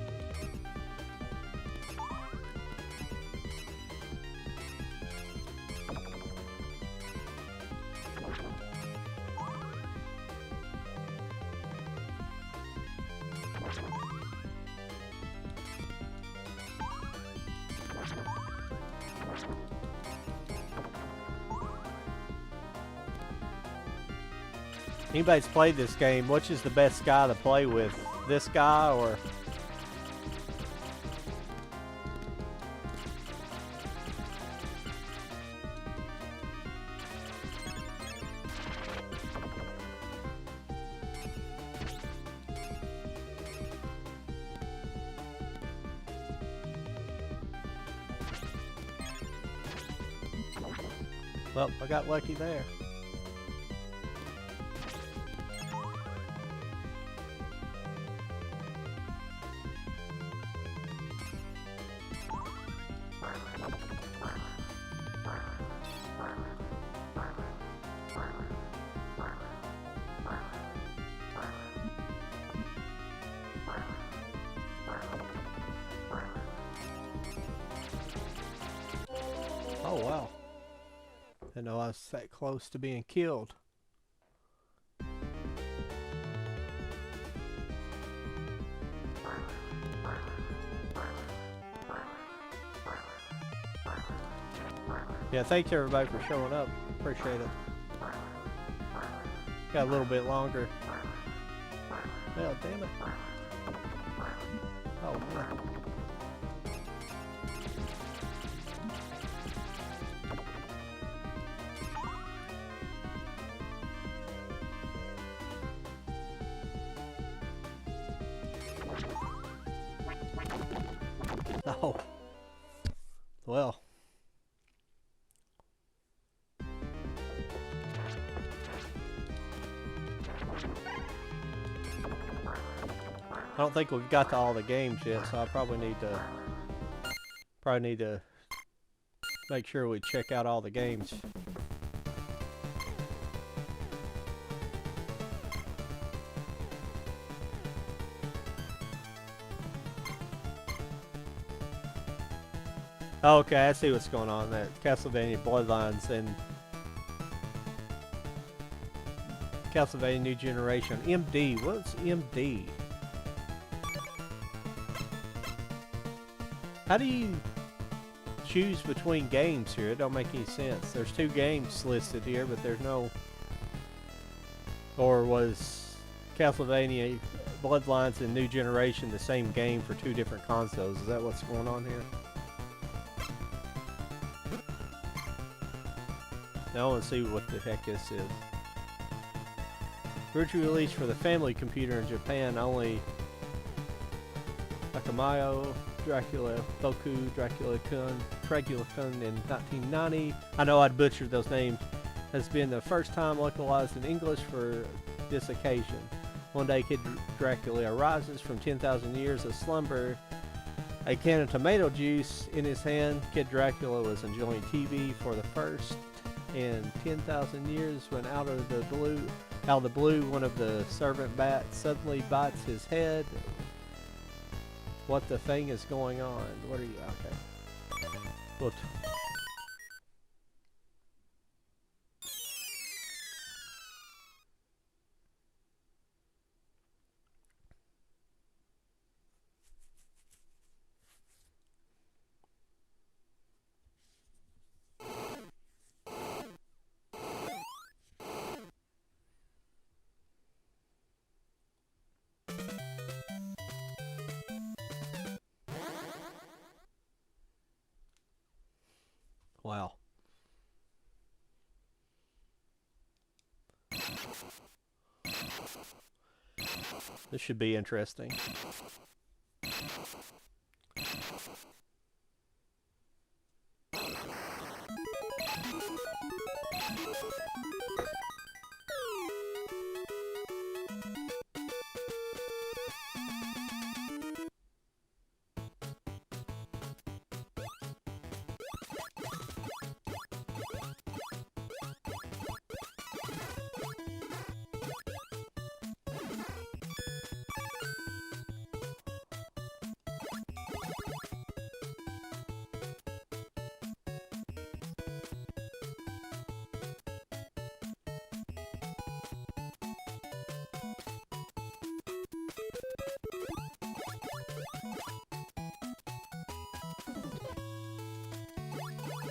Anybody's played this game, which is the best guy to play with? This guy or... Well, I got lucky there. Oh, wow. I know I was that close to being killed. Yeah, thanks everybody for showing up. Appreciate it. Got a little bit longer. Well, damn it. Oh, man. Oh. Well. I don't think we've got to all the games yet, so I probably need to make sure we check out all the games. Okay, I see what's going on there. Castlevania Bloodlines and Castlevania New Generation. MD, what's MD? How do you choose between games here? It don't make any sense. There's 2 games listed here, but there's no... Or was Castlevania Bloodlines and New Generation the same game for 2 different consoles? Is that what's going on here? Now I want to see what the heck this is. Virtual release for the family computer in Japan only. Akamayo, Dracula, Boku, Dracula-kun, Dracula-kun in 1990. I know I'd butchered those names. Has been the first time localized in English for this occasion. One day Kid Dracula arises from 10,000 years of slumber. A can of tomato juice in his hand. Kid Dracula was enjoying TV for the first in 10,000 years when out of the blue, one of the servant bats suddenly bites his head. What the thing is going on? What are you? Okay. Well, wow. This should be interesting.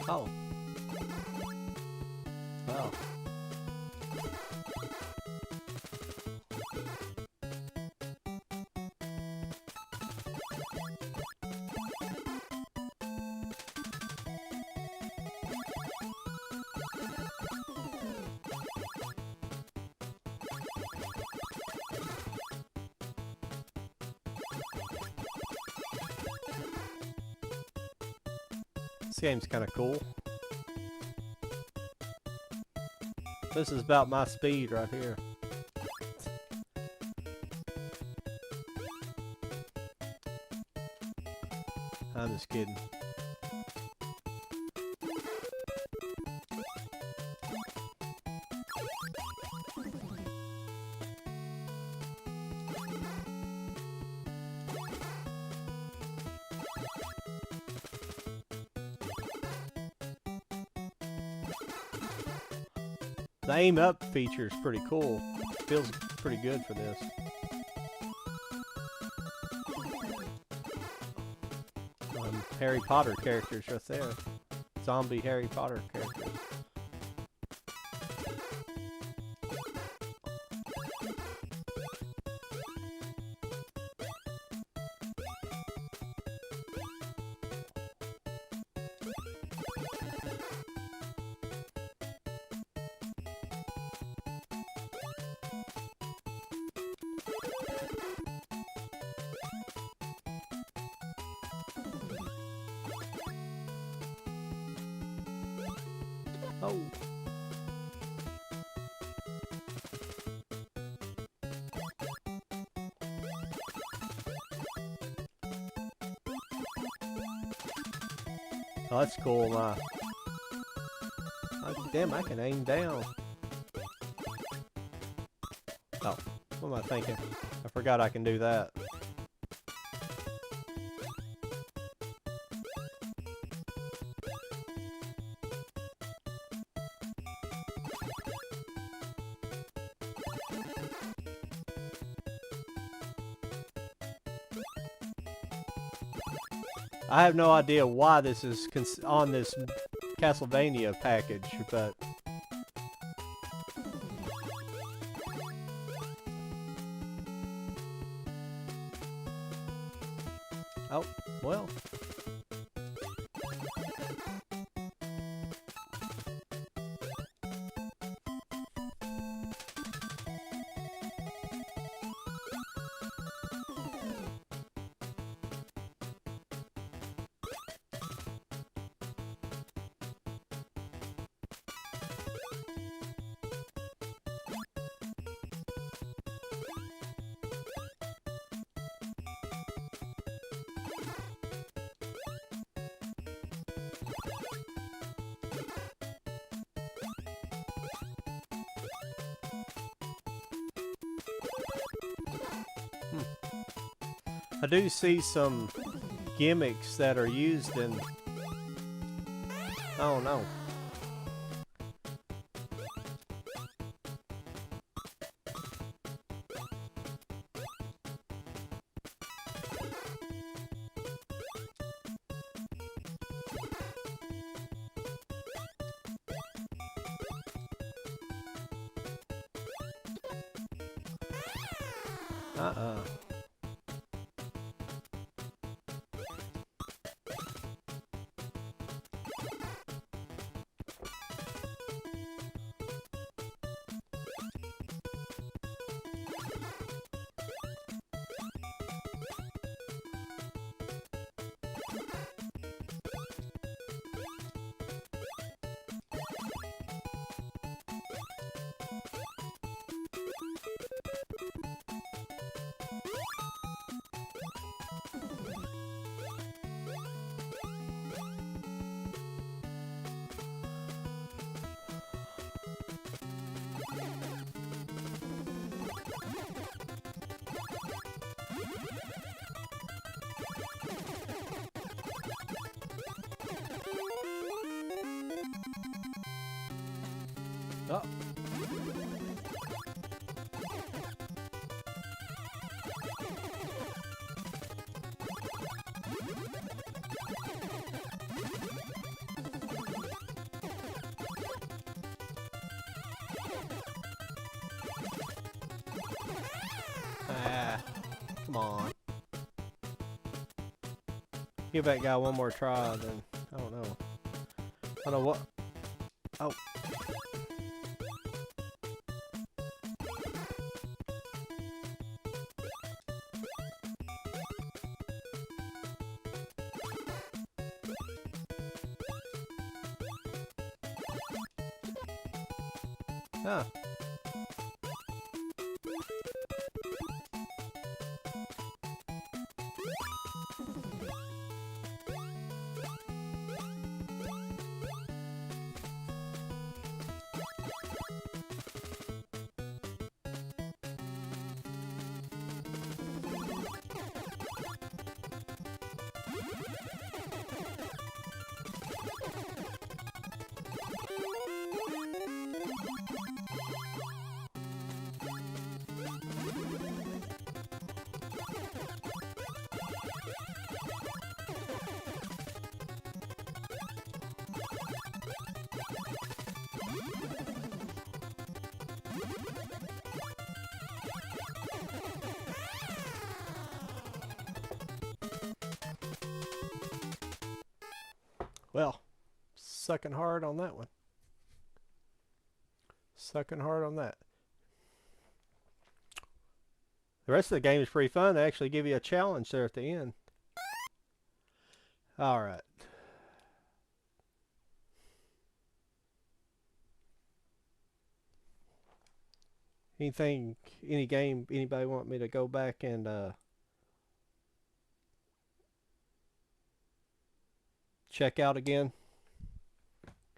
Oh. Well. This game's kind of cool. This is about my speed right here. I'm just kidding. The aim up feature is pretty cool. Feels pretty good for this. Harry Potter characters right there. Zombie Harry Potter characters. Oh. Oh, that's cool. Oh, damn, I can aim down. Oh, what am I thinking? I forgot I can do that. I have no idea why this is on this Castlevania package, but oh, well. I do see some gimmicks that are used in... Oh no. Uh-uh. Oh. Ah, come on. Give that guy one more try, then I don't know. I don't know what. Oh. Huh. Well, sucking hard on that one. Sucking hard on that. The rest of the game is pretty fun. They actually give you a challenge there at the end. Alright. Any game, anybody want me to go back and check out again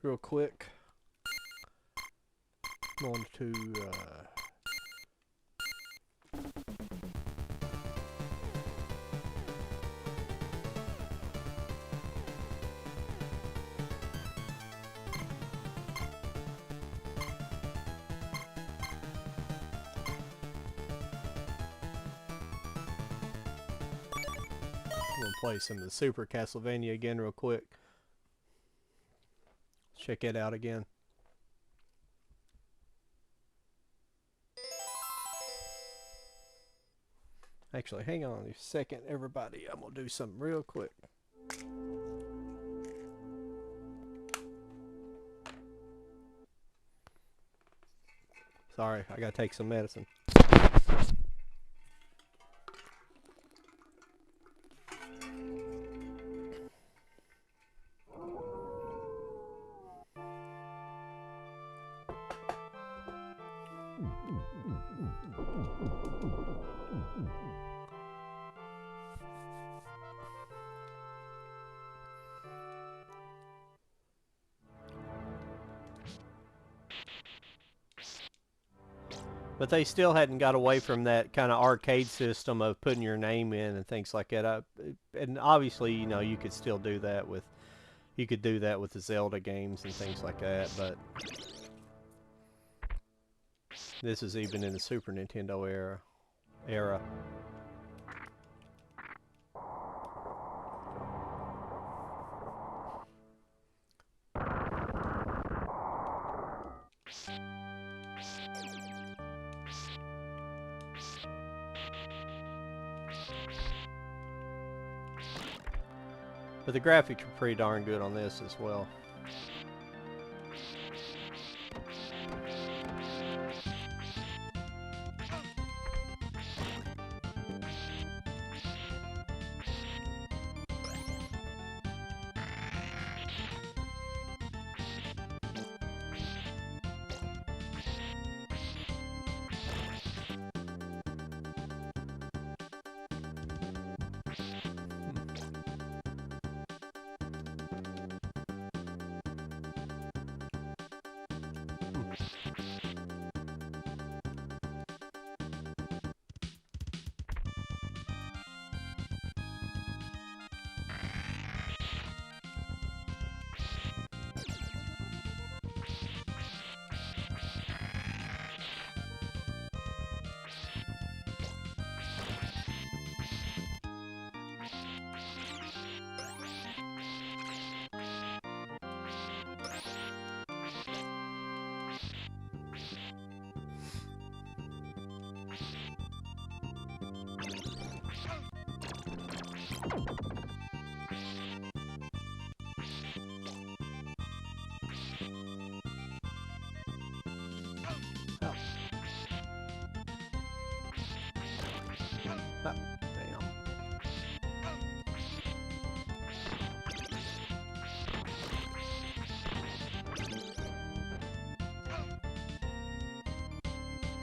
real quick? I'm going to play some of the Super Castlevania again real quick. Check it out again. Actually, hang on a second, everybody. I'm going to do something real quick. Sorry, I got to take some medicine. But they still hadn't got away from that kind of arcade system of putting your name in and things like that. And obviously, you know, you could still do that with, you could do that with the Zelda games and things like that. But this is even in the Super Nintendo era. But the graphics are pretty darn good on this as well.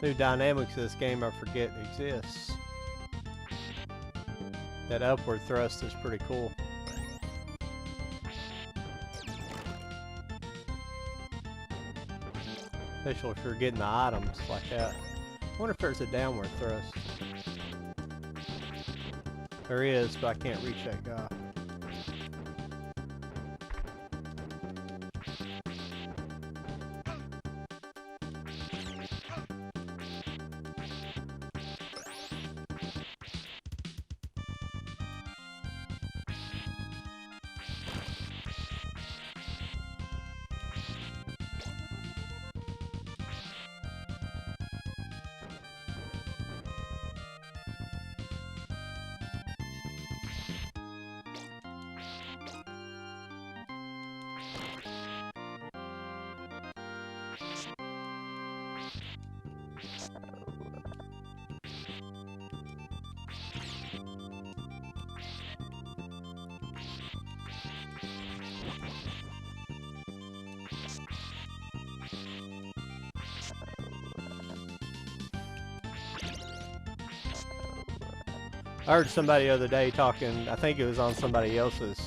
New dynamics of this game I forget exists. That upward thrust is pretty cool. Especially if you're getting the items like that. I wonder if there's a downward thrust. There is, but I can't reach that guy. I heard somebody the other day talking, I think it was on somebody else's,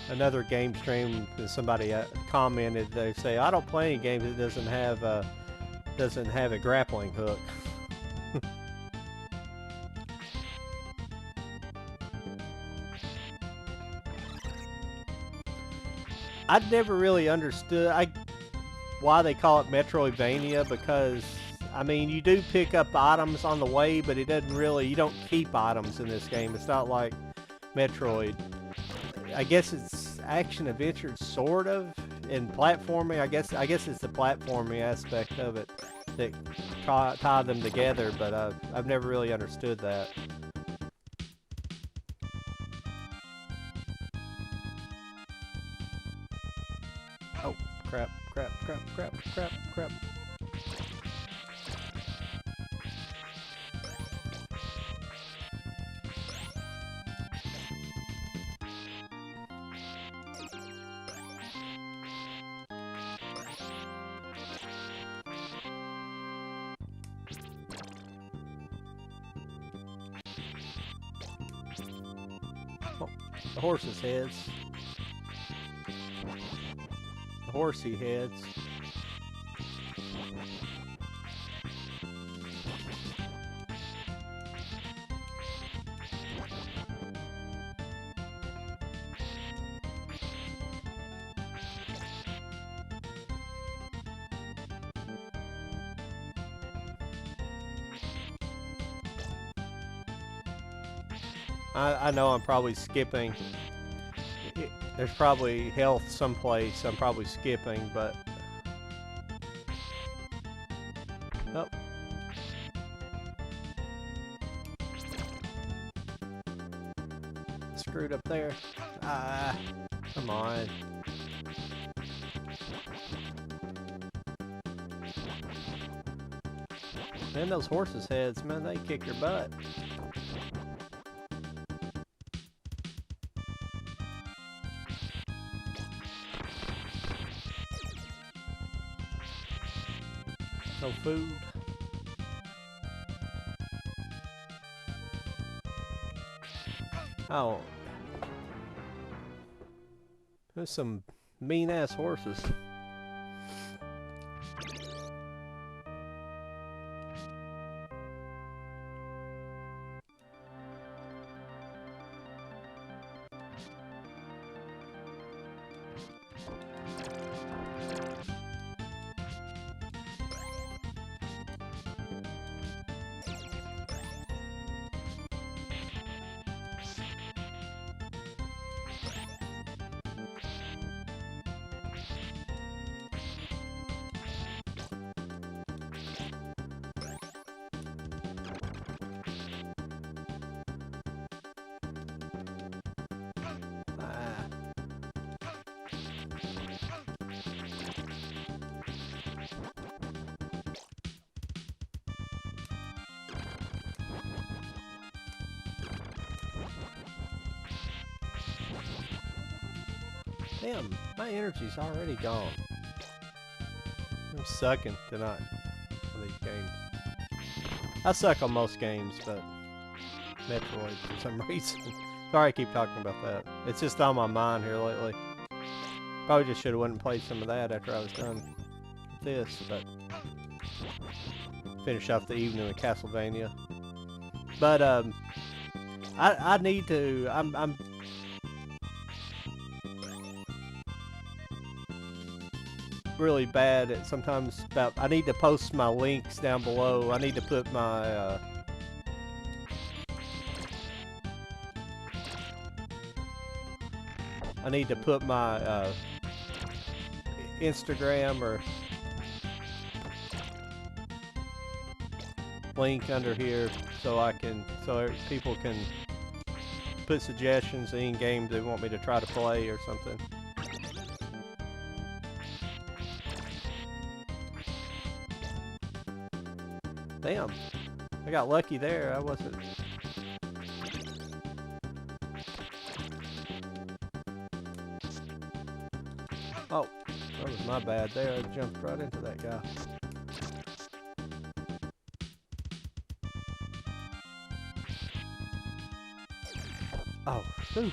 another game stream, somebody commented, they say, I don't play any games that doesn't have a grappling hook. I'd never really understood why they call it Metroidvania, because I mean, you do pick up items on the way, but it doesn't really, you don't keep items in this game. It's not like Metroid. I guess it's action adventure, sort of, and platforming. I guess it's the platforming aspect of it that tie them together, but I've never really understood that. Oh, crap. Oh, the horse's heads. The horsey heads. I know I'm probably skipping. There's probably health someplace I'm probably skipping, but... Oh. Screwed up there. Ah, come on. Man, those horses' heads, man, they kick your butt. No food. Oh. There's some mean-ass horses. Damn, my energy's already gone. I'm sucking tonight. some of these games. I suck on most games, but Metroid for some reason. Sorry I keep talking about that. It's just on my mind here lately. Probably just should have went and played some of that after I was done with this, but finish off the evening with Castlevania. But I need to. I'm really bad at sometimes about. I need to post my links down below. I need to put my. I need to put my Instagram or link under here so people can put suggestions in games they want me to try to play or something. Damn, I got lucky there. I wasn't. Oh, that was my bad there. I jumped right into that guy. Oh, phew.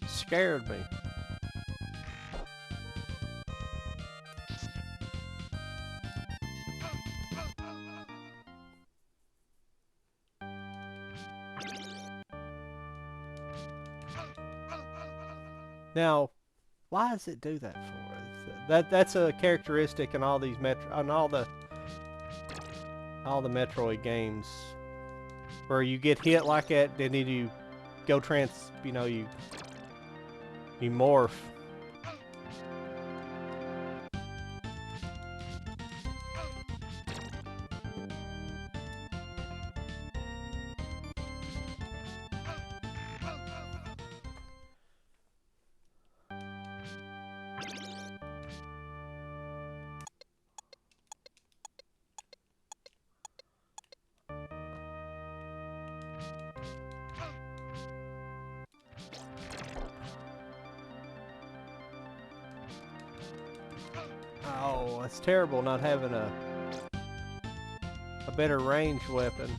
Scared me. Now, why does it do that for us? That's a characteristic in all these all the Metroid games, where you get hit like that, then you go you morph. Oh, it's terrible not having a better ranged weapon.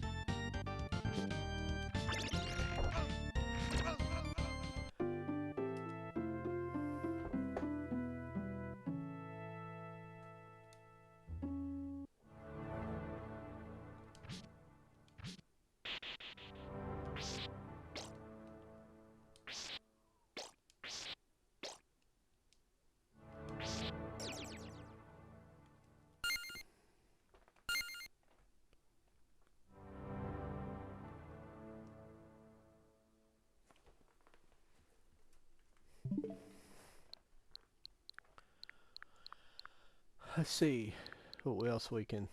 Let's see what else we can.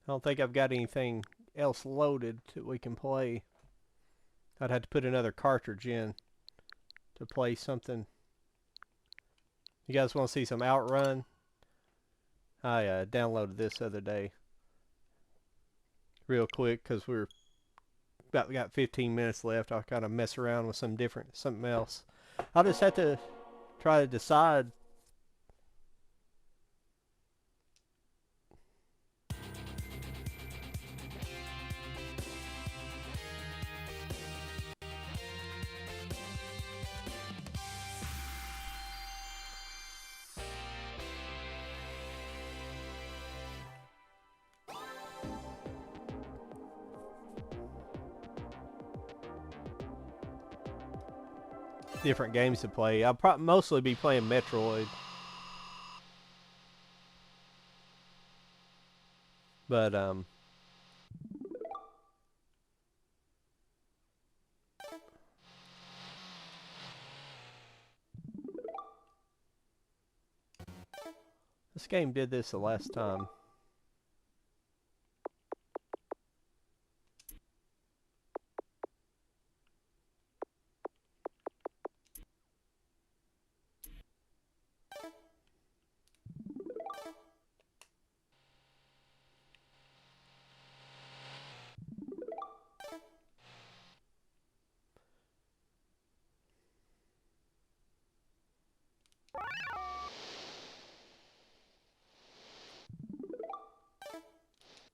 I don't think I've got anything else loaded that we can play. I'd have to put another cartridge in to play something. You guys want to see some Outrun? I downloaded this the other day real quick because we got 15 minutes left. I'll kind of mess around with something else. I'll just have to try to decide. Different games to play. I'll mostly be playing Metroid. But, this game did this the last time.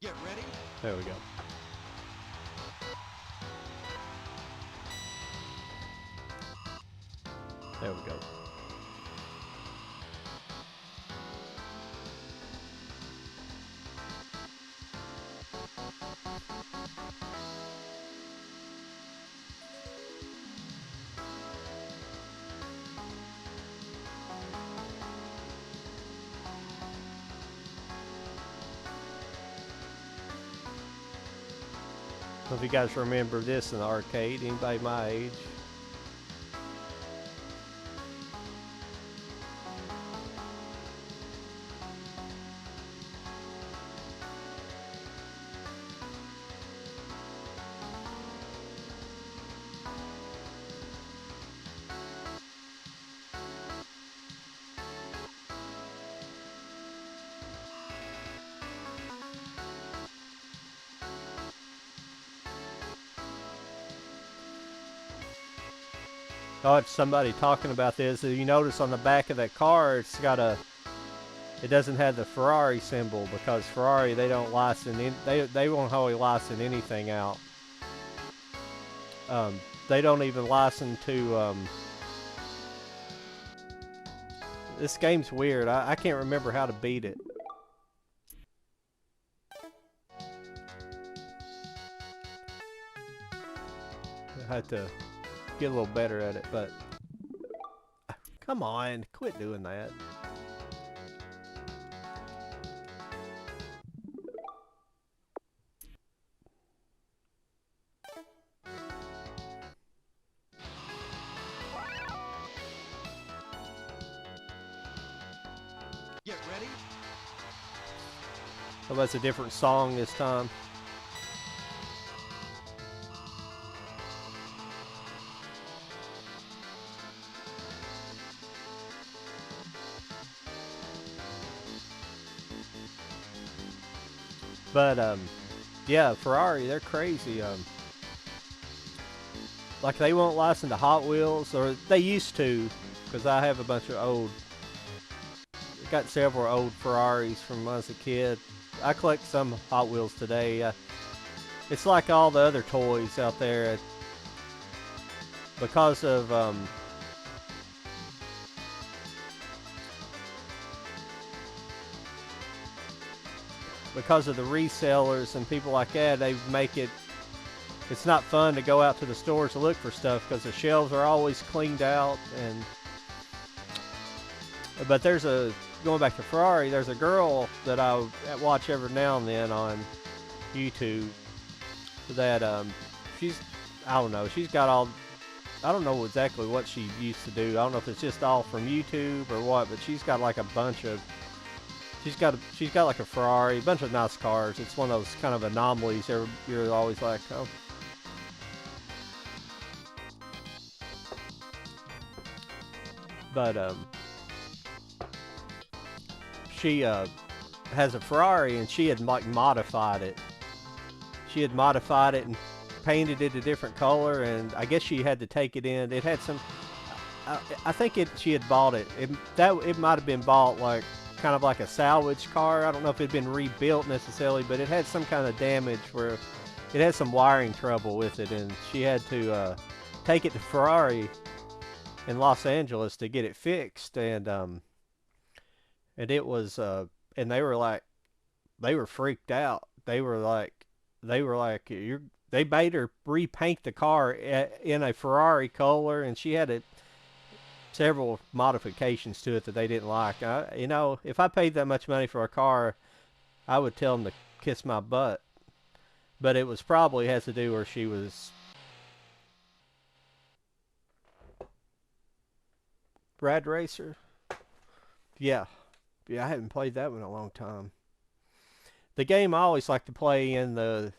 Get ready. There we go. There we go. I don't know if you guys remember this in the arcade. Anybody my age? Oh, it's somebody talking about this. You notice on the back of that car, it's got a. It doesn't have the Ferrari symbol because Ferrari they don't license they won't always license anything out. They don't even license to. This game's weird. I can't remember how to beat it. I had to get a little better at it, but come on, quit doing that. Get ready. Oh, that's a different song this time. But yeah, Ferrari, they're crazy. Like they won't license to Hot Wheels, or they used to, because I have a bunch of old. Got several old Ferraris from when I was a kid. I collect some Hot Wheels today. It's like all the other toys out there, because of the resellers and people like that. They make it. It's not fun to go out to the stores to look for stuff because the shelves are always cleaned out. And but there's a going back to Ferrari. There's a girl that I watch every now and then on YouTube that she's I don't know, she's got all I don't know exactly what she used to do. I don't know if it's just all from YouTube or what, but she's got like a bunch of she's got like a Ferrari, a bunch of nice cars. It's one of those kind of anomalies. You're always like, oh. But she has a Ferrari and she had like modified it. She had modified it and painted it a different color, and I guess she had to take it in. It had some. I think she had bought it. It might have been bought like kind of like a salvage car. I don't know if it had been rebuilt necessarily, but it had some kind of damage where it had some wiring trouble with it, and she had to take it to Ferrari in Los Angeles to get it fixed, and it was and they were freaked out. They were like they made her repaint the car in a Ferrari color, and she had several modifications to it that they didn't like. If I paid that much money for a car, I would tell them to kiss my butt. But it was probably has to do where she was Brad Racer. Yeah, yeah, I haven't played that one in a long time. The game I always like to play in the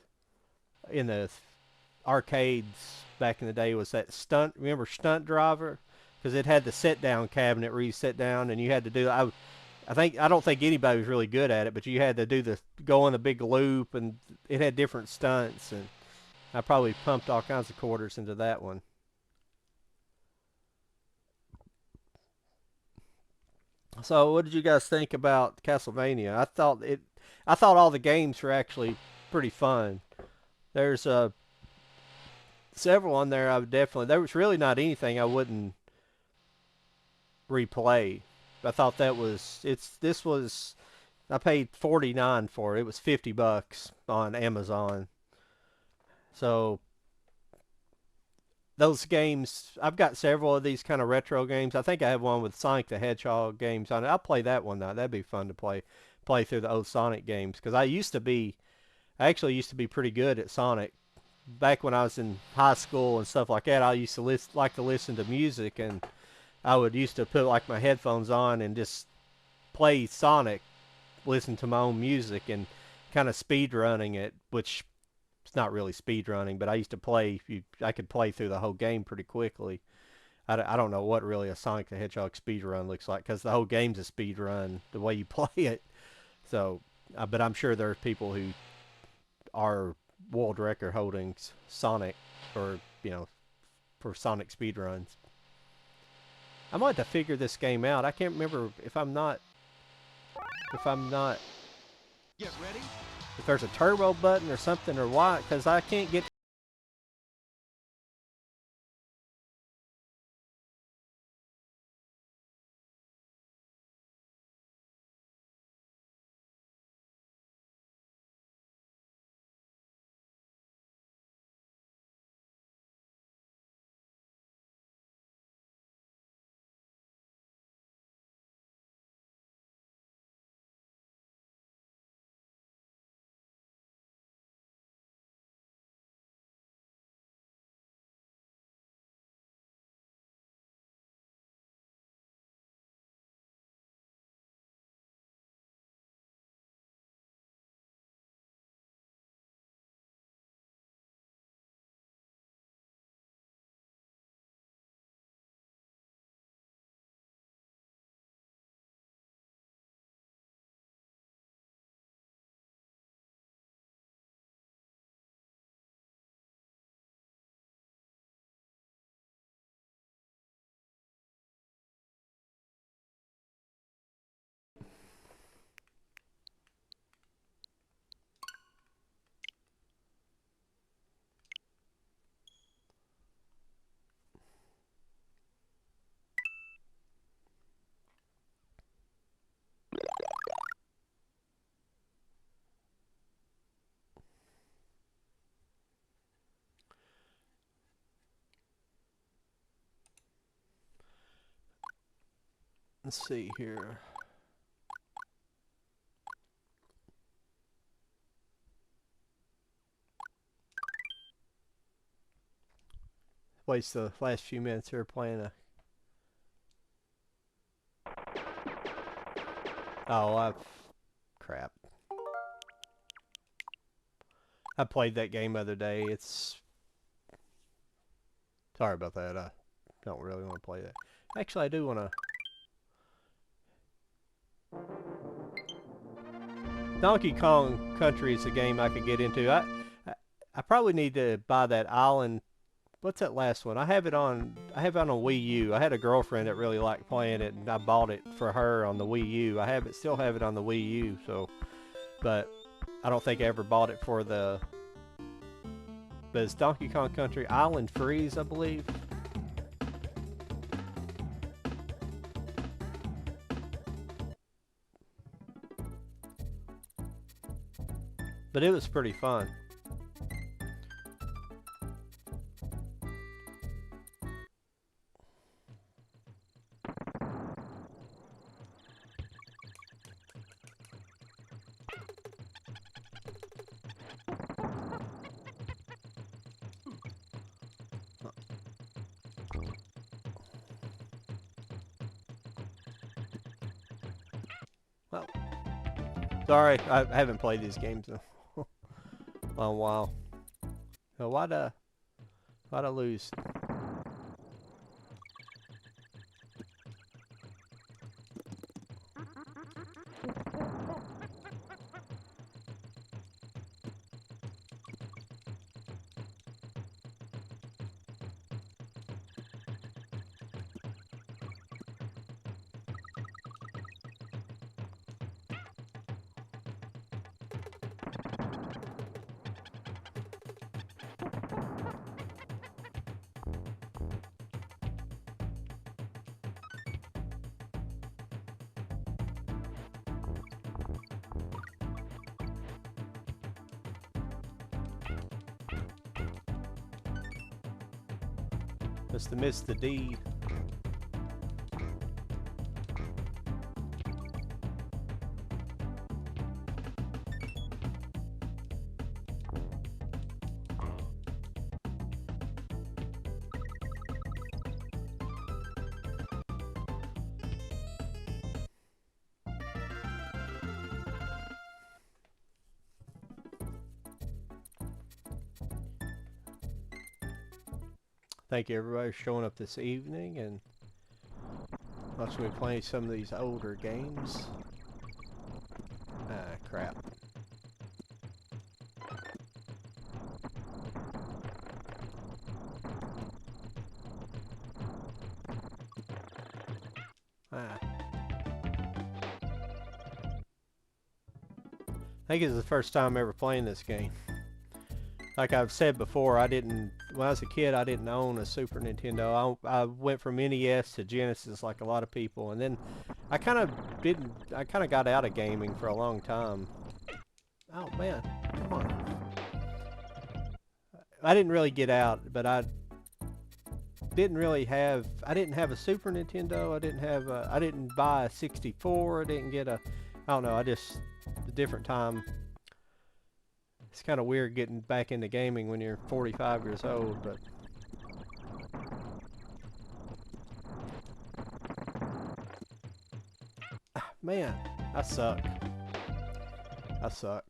arcades back in the day was that stunt. Remember Stunt Driver? Because it had the set down cabinet where you sit down and you had to do. I don't think anybody was really good at it, but you had to go on the big loop, and it had different stunts, and I probably pumped all kinds of quarters into that one. So, what did you guys think about Castlevania? I thought all the games were actually pretty fun. There's several on there I would definitely. There was really not anything I wouldn't replay. I thought that was this was I paid 49 for it. It was $50 on Amazon. So those games, I've got several of these kind of retro games. I think I have one with Sonic the Hedgehog games on it. I'll play that one now. That'd be fun to play through the old Sonic games because I actually used to be pretty good at Sonic. Back when I was in high school and stuff like that, I used to like to listen to music, and I would used to put like my headphones on and just play Sonic, listen to my own music, and kind of speed running it, which it's not really speed running, but I used to play. I could play through the whole game pretty quickly. I don't know what really a Sonic the Hedgehog speed run looks like because the whole game's a speed run the way you play it. So, but I'm sure there's people who are world record holding Sonic or for Sonic speed runs. I might have to figure this game out. I can't remember if I'm not Get ready. if there's a turbo button or something or what, because I can't get. Let's see here. Waste the last few minutes here playing a. Oh, crap. I played that game the other day. Sorry about that. I don't really want to play that. Actually, I do want to. Donkey Kong Country is a game I could get into. I probably need to buy that island. What's that last one? I have it on Wii U. I had a girlfriend that really liked playing it, and I bought it for her on the Wii U. Still have it on the Wii U. So, but I don't think I ever bought it for the. But it's Donkey Kong Country Island Freeze, I believe. But it was pretty fun. Well, sorry, I haven't played these games in a long while. So why'd I lose? Must have missed the D. Thank you everybody for showing up this evening and watching me play some of these older games. Ah, crap. Ah. I think it's the first time ever playing this game. Like I've said before, when I was a kid, I didn't own a Super Nintendo. I went from NES to Genesis like a lot of people, and then I kind of got out of gaming for a long time. Oh man, come on. I didn't really get out, but I didn't have a Super Nintendo. I didn't buy a 64. I didn't get I don't know, a different time. It's kind of weird getting back into gaming when you're 45 years old, but man, I suck. I suck.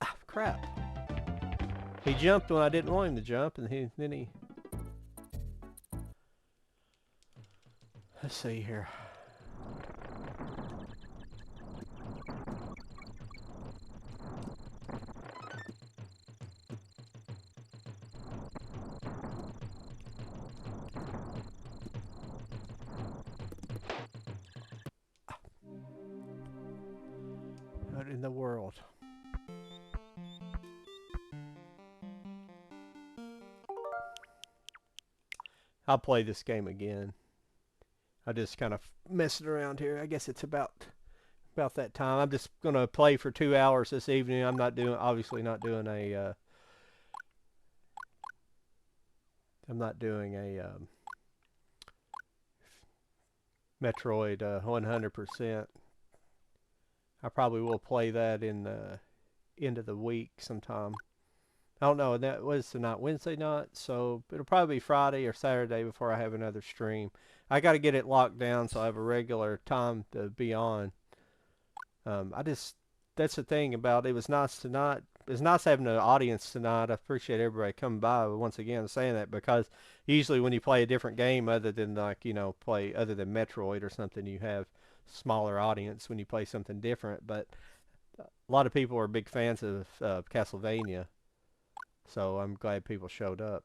Ah, crap. He jumped when I didn't want him to jump, and then he... Let's see here. What in the world? I'll play this game again. I just kind of messing around here. I guess it's about that time. I'm just gonna play for 2 hours this evening. I'm obviously not doing a Metroid 100%. I probably will play that in the end of the week sometime. I don't know, that was tonight, Wednesday night, so it'll probably be Friday or Saturday before I have another stream. I got to get it locked down so I have a regular time to be on. That's the thing about it. It was nice having an audience tonight. I appreciate everybody coming by. But once again, saying that because usually when you play a different game other than other than Metroid or something, you have smaller audience when you play something different. But a lot of people are big fans of Castlevania. So I'm glad people showed up.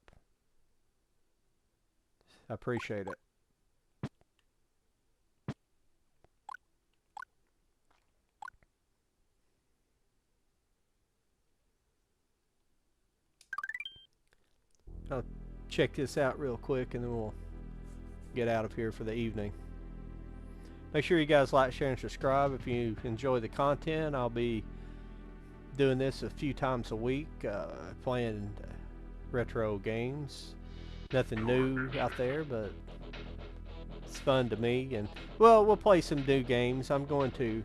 I appreciate it. I'll check this out real quick and then we'll get out of here for the evening. Make sure you guys like, share, and subscribe if you enjoy the content. I'll be doing this a few times a week, playing retro games. Nothing new out there, but it's fun to me. And well, we'll play some new games. I'm going to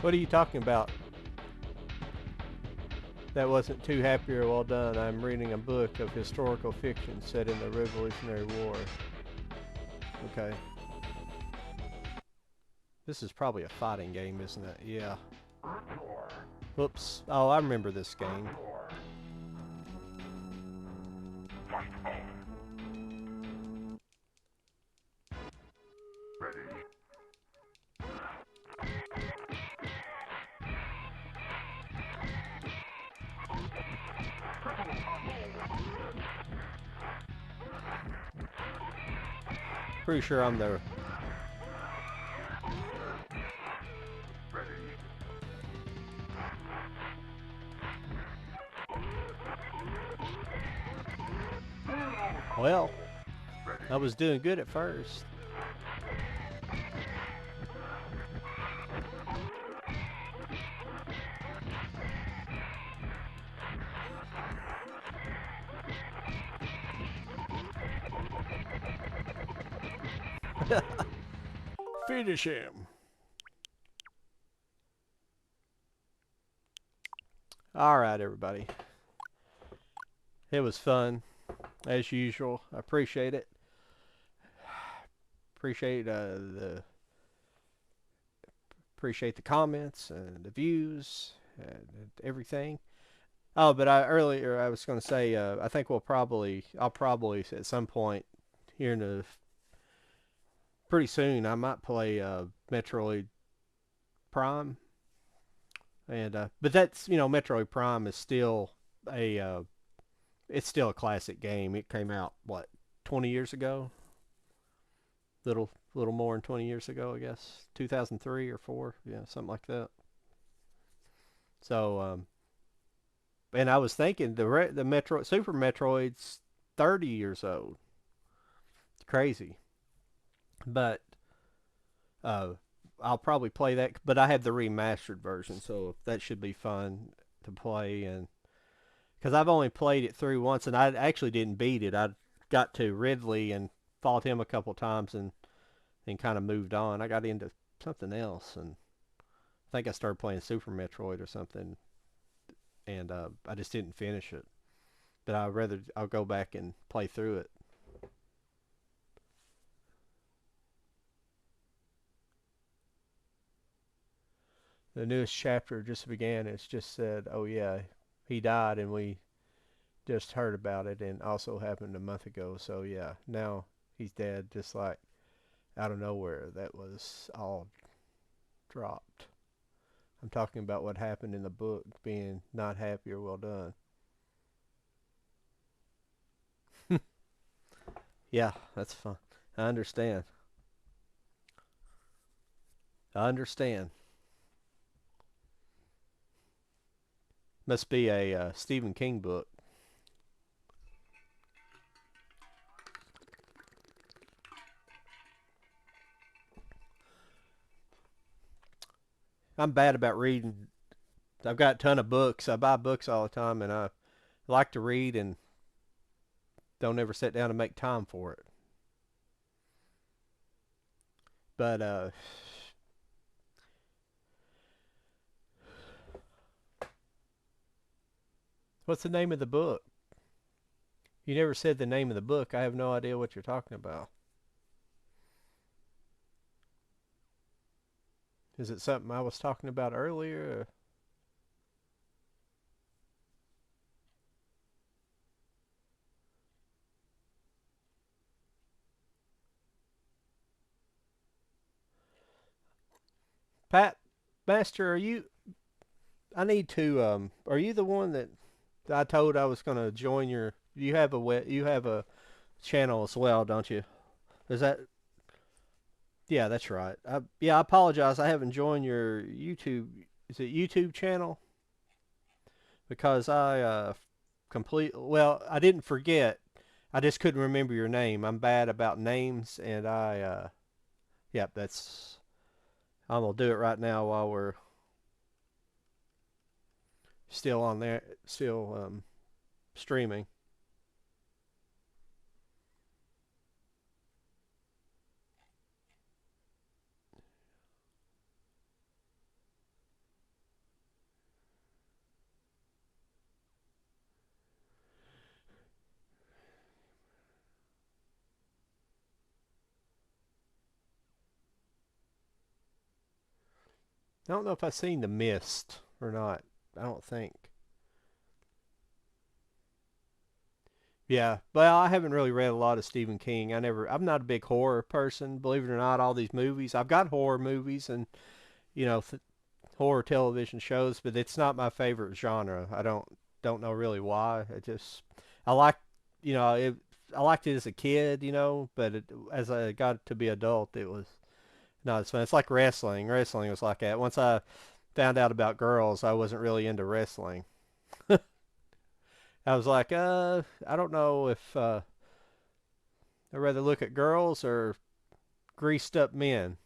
What are you talking about? That wasn't too happy or well done. I'm reading a book of historical fiction set in the Revolutionary War. Okay. This is probably a fighting game, isn't it? Yeah. Whoops. Oh, I remember this game. Pretty sure I'm the... Well, I was doing good at first. Finish him. Alright, everybody. It was fun, as usual. I appreciate it. Appreciate the comments and the views and everything. Oh, but earlier I was going to say I think I'll probably at some point here in the pretty soon I might play Metroid Prime, and but that's Metroid Prime is still a it's still a classic game. It came out what 20 years ago, little more than 20 years ago, I guess 2003 or 4, yeah, something like that. So and I was thinking the Super Metroid's 30 years old. It's crazy, but uh, I'll probably play that. But I have the remastered version, so that should be fun to play. And because I've only played it through once, and I actually didn't beat it. I got to Ridley and fought him a couple times, and kind of moved on. I got into something else, and I think I started playing Super Metroid or something, and I just didn't finish it. But I'll go back and play through it. The newest chapter just began. It's just said, "Oh yeah, he died, and we just heard about it, and also happened a month ago." So yeah, now he's dead, just like out of nowhere. That was all dropped. I'm talking about what happened in the book, being not happy or well done. Yeah, that's fun. I understand. I understand. Must be a Stephen King book. I'm bad about reading. I've got a ton of books. I buy books all the time, and I like to read and don't ever sit down and make time for it. But what's the name of the book? You never said the name of the book. I have no idea what you're talking about. Is it something I was talking about earlier? Pat Master, are you? I need to. Are you the one that I told I was going to join your? You have a channel as well, don't you? Is that? Yeah, that's right. I apologize. I haven't joined your YouTube. Is it YouTube channel? Because I Well, I didn't forget. I just couldn't remember your name. I'm bad about names, and yep, that's. I'm gonna do it right now while we're still on there, still streaming. I don't know if I've seen The Mist or not. I don't think. Yeah, well, I haven't really read a lot of Stephen King. I'm not a big horror person, believe it or not. All these movies, I've got horror movies and you know horror television shows, but it's not my favorite genre. I don't know really why. I like, you know, I liked it as a kid, but as I got to be adult, it was not as fun. It's like wrestling. Wrestling was like that. Once I found out about girls, I wasn't really into wrestling. I was like, I don't know if I'd rather look at girls or greased up men.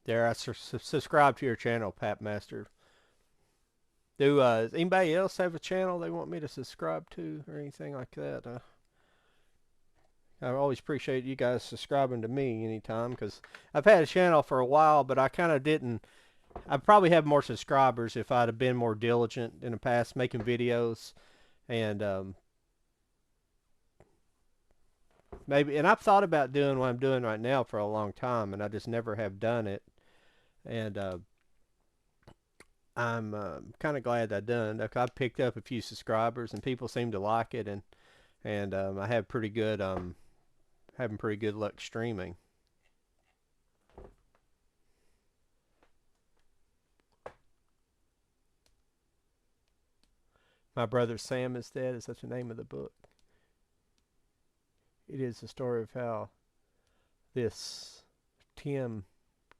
There, I subscribe to your channel, Pap Master. Does anybody else have a channel they want me to subscribe to or anything like that? I always appreciate you guys subscribing to me anytime because I've had a channel for a while, but I kind of didn't. I probably have more subscribers if I'd have been more diligent in the past making videos and maybe. And I've thought about doing what I'm doing right now for a long time, and I just never have done it. And I'm kind of glad I done. I've picked up a few subscribers, and people seem to like it, and I have pretty good having pretty good luck streaming. My brother Sam is dead. Is that the name of the book? It is the story of how this Tim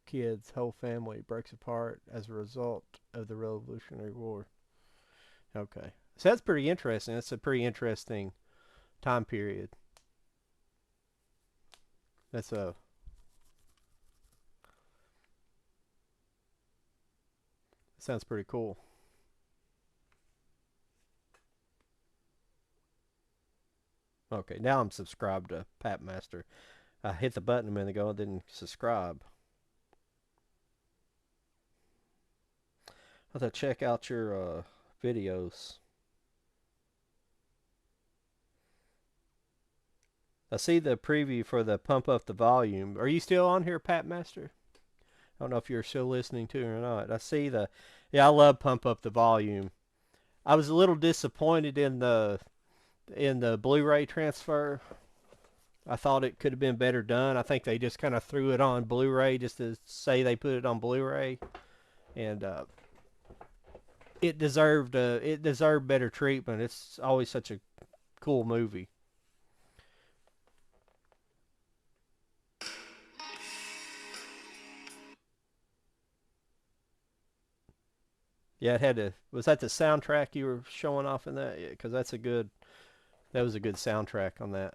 kid's whole family breaks apart as a result of the Revolutionary War. Okay, so that's pretty interesting. That's a pretty interesting time period. That's a sounds pretty cool. Okay, now I'm subscribed to Pap Master. I hit the button a minute ago and didn't subscribe. I'll have to check out your videos. I see the preview for the Pump Up the Volume. Are you still on here, Pap Master? I don't know if you're still listening to it or not. I see the. Yeah, I love Pump Up the Volume. I was a little disappointed in the Blu-ray transfer. I thought it could have been better done. I think they just kind of threw it on Blu-ray just to say they put it on Blu-ray, and it deserved better treatment. It's always such a cool movie. Yeah, it had to. Was that the soundtrack you were showing off in that? Because that was a good soundtrack on that.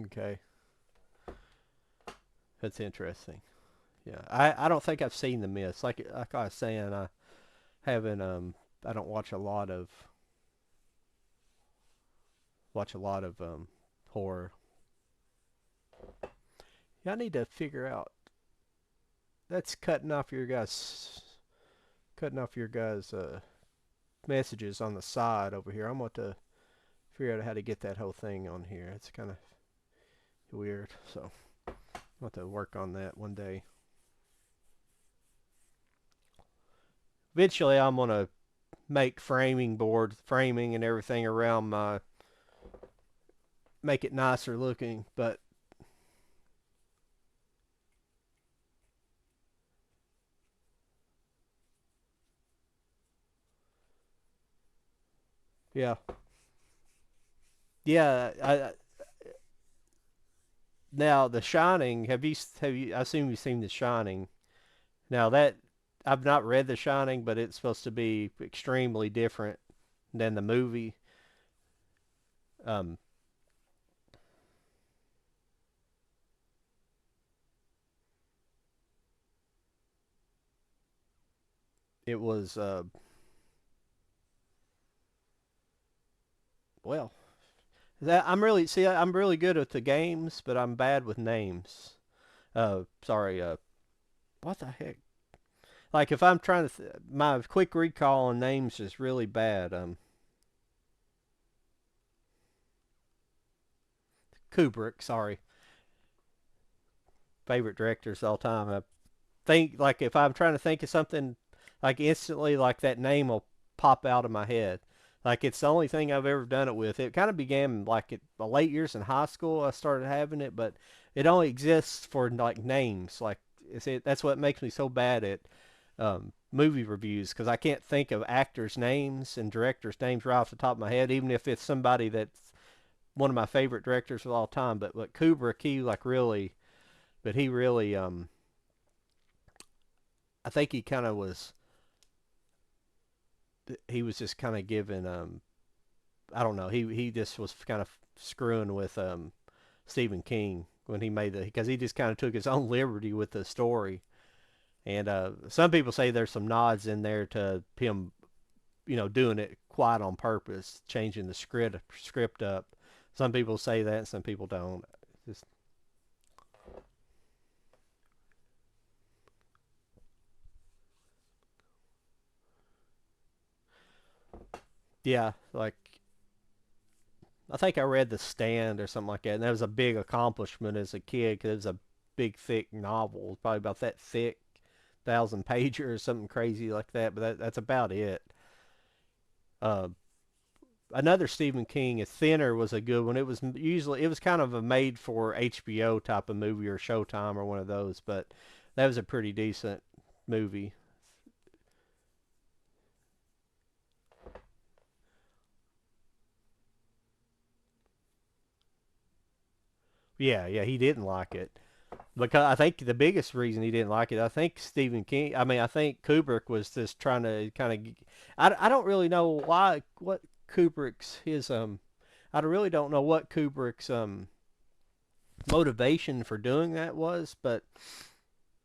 Okay, that's interesting. Yeah, I don't think I've seen The Mist. Like I was saying, I haven't I don't watch a lot of horror. Yeah, I need to figure out. That's cutting off your guys messages on the side over here. I'm going to figure out how to get that whole thing on here. It's kind of weird, so I'll have to work on that one day. Eventually, I'm gonna make framing and everything around my make it nicer looking, but yeah, yeah. Now The Shining. Have you? I assume you've seen The Shining. Now that I've not read The Shining, but it's supposed to be extremely different than the movie. Um, It was well, that I'm really good at the games, but I'm bad with names. Sorry. What the heck? Like if I'm trying to, my quick recall on names is really bad. Kubrick. Sorry, favorite directors all time. I think like if I'm trying to think of something, like instantly, like that name will pop out of my head. Like it's the only thing I've ever done it with. It kind of began like at the late years in high school. I started having it, but it only exists for like names. Like that's what makes me so bad at movie reviews because I can't think of actors' names and directors' names right off the top of my head, even if it's somebody that's one of my favorite directors of all time. But Kubrick, he like really, but he really I think he kind of was he was just kind of giving I don't know, he just was kind of screwing with Stephen King when he made the because he just kind of took his own liberty with the story. And some people say there's some nods in there to him, doing it quite on purpose, changing the script up. Some people say that, and some people don't. Just yeah, like I think I read The Stand or something like that, and that was a big accomplishment as a kid because it was a big, thick novel, probably about that thick, 1,000 pager or something crazy like that. But that's about it. Uh, Another Stephen King, Thinner, was a good one. It was kind of a made for HBO type of movie or Showtime or one of those, but that was a pretty decent movie. Yeah, yeah, he didn't like it. Because I think the biggest reason he didn't like it, I think Stephen King. I mean, I think Kubrick was just trying to kind of. I don't really know why what Kubrick's his I really don't know what Kubrick's motivation for doing that was, but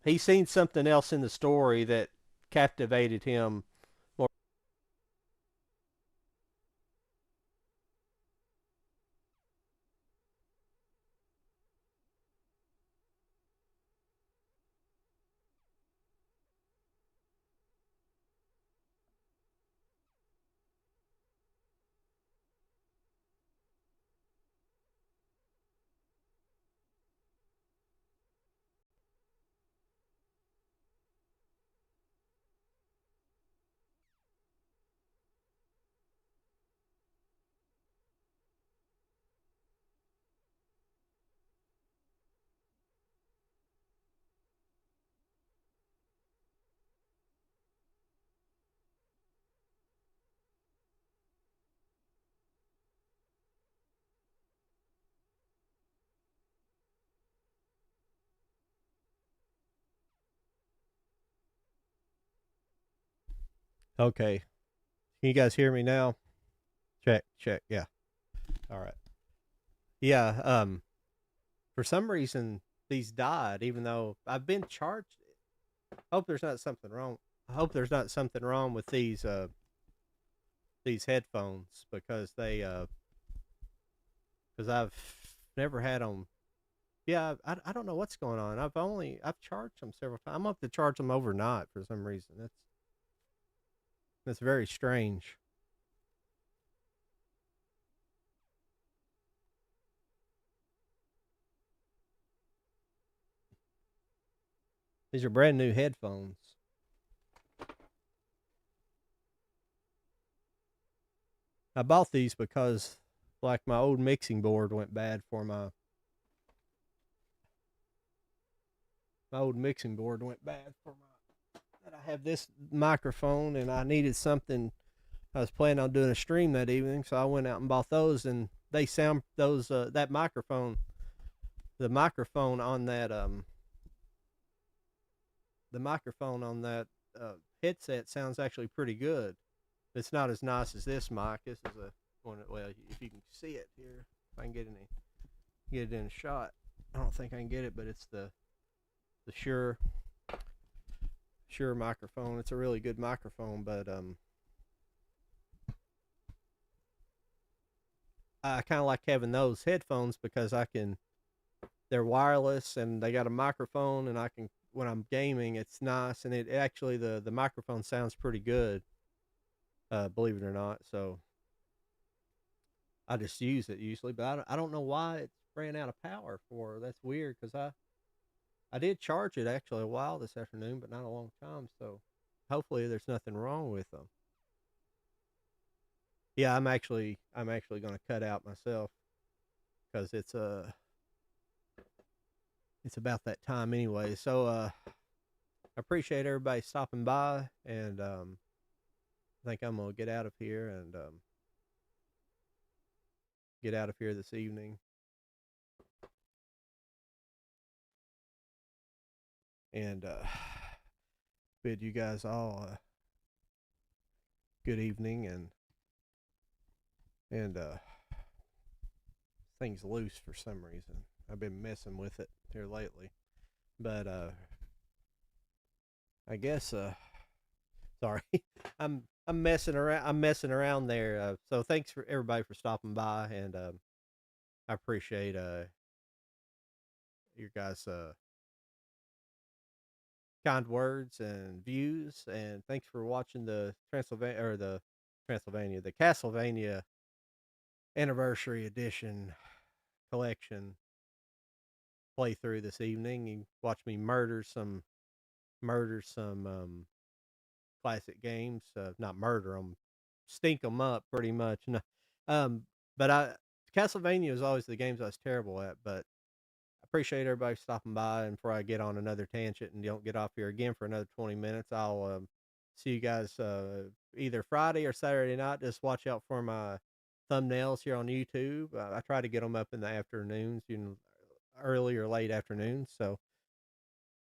he seen something else in the story that captivated him more. Okay, can you guys hear me now? Check, check. Yeah. All right. Yeah. For some reason these died, even though I've been charged. Hope there's not something wrong. I hope there's not something wrong with these headphones because they because I've never had them. Yeah, I don't know what's going on. I've charged them several times. I'm up to charge them overnight for some reason. That's very strange. These are brand new headphones. I bought these because like my old mixing board went bad for my old mixing board went bad for my that I have this microphone and I needed something. I was planning on doing a stream that evening, so I went out and bought those and they sound those that microphone the microphone on that the microphone on that headset sounds actually pretty good. It's not as nice as this mic. This is a one. Well, if you can see it here, if I can get it in a shot. I don't think I can get it, but it's the Shure microphone. It's a really good microphone, but I kind of like having those headphones because they're wireless and they got a microphone, and I can, when I'm gaming, it's nice, and it actually, the microphone sounds pretty good, believe it or not. So I just use it usually, but I don't know why it's ran out of power for. That's weird because I did charge it actually a while this afternoon, but not a long time. So hopefully there's nothing wrong with them. Yeah, I'm actually going to cut out myself because it's about that time anyway. So I appreciate everybody stopping by, and I think I'm gonna get out of here and get out of here this evening, and bid you guys all a good evening, and things loose for some reason. I've been messing with it here lately, but I guess sorry, I'm messing around. I'm messing around there. So thanks for everybody for stopping by, and I appreciate your guys' kind words and views, and thanks for watching the Castlevania Anniversary Edition collection playthrough this evening. You watch me murder some classic games. Not murder them, stink them up pretty much. No, um, but Castlevania is always the games I was terrible at. But I appreciate everybody stopping by. And before I get on another tangent and don't get off here again for another 20 minutes, I'll see you guys either Friday or Saturday night. Just watch out for my thumbnails here on YouTube. I try to get them up in the afternoons, early or late afternoons. So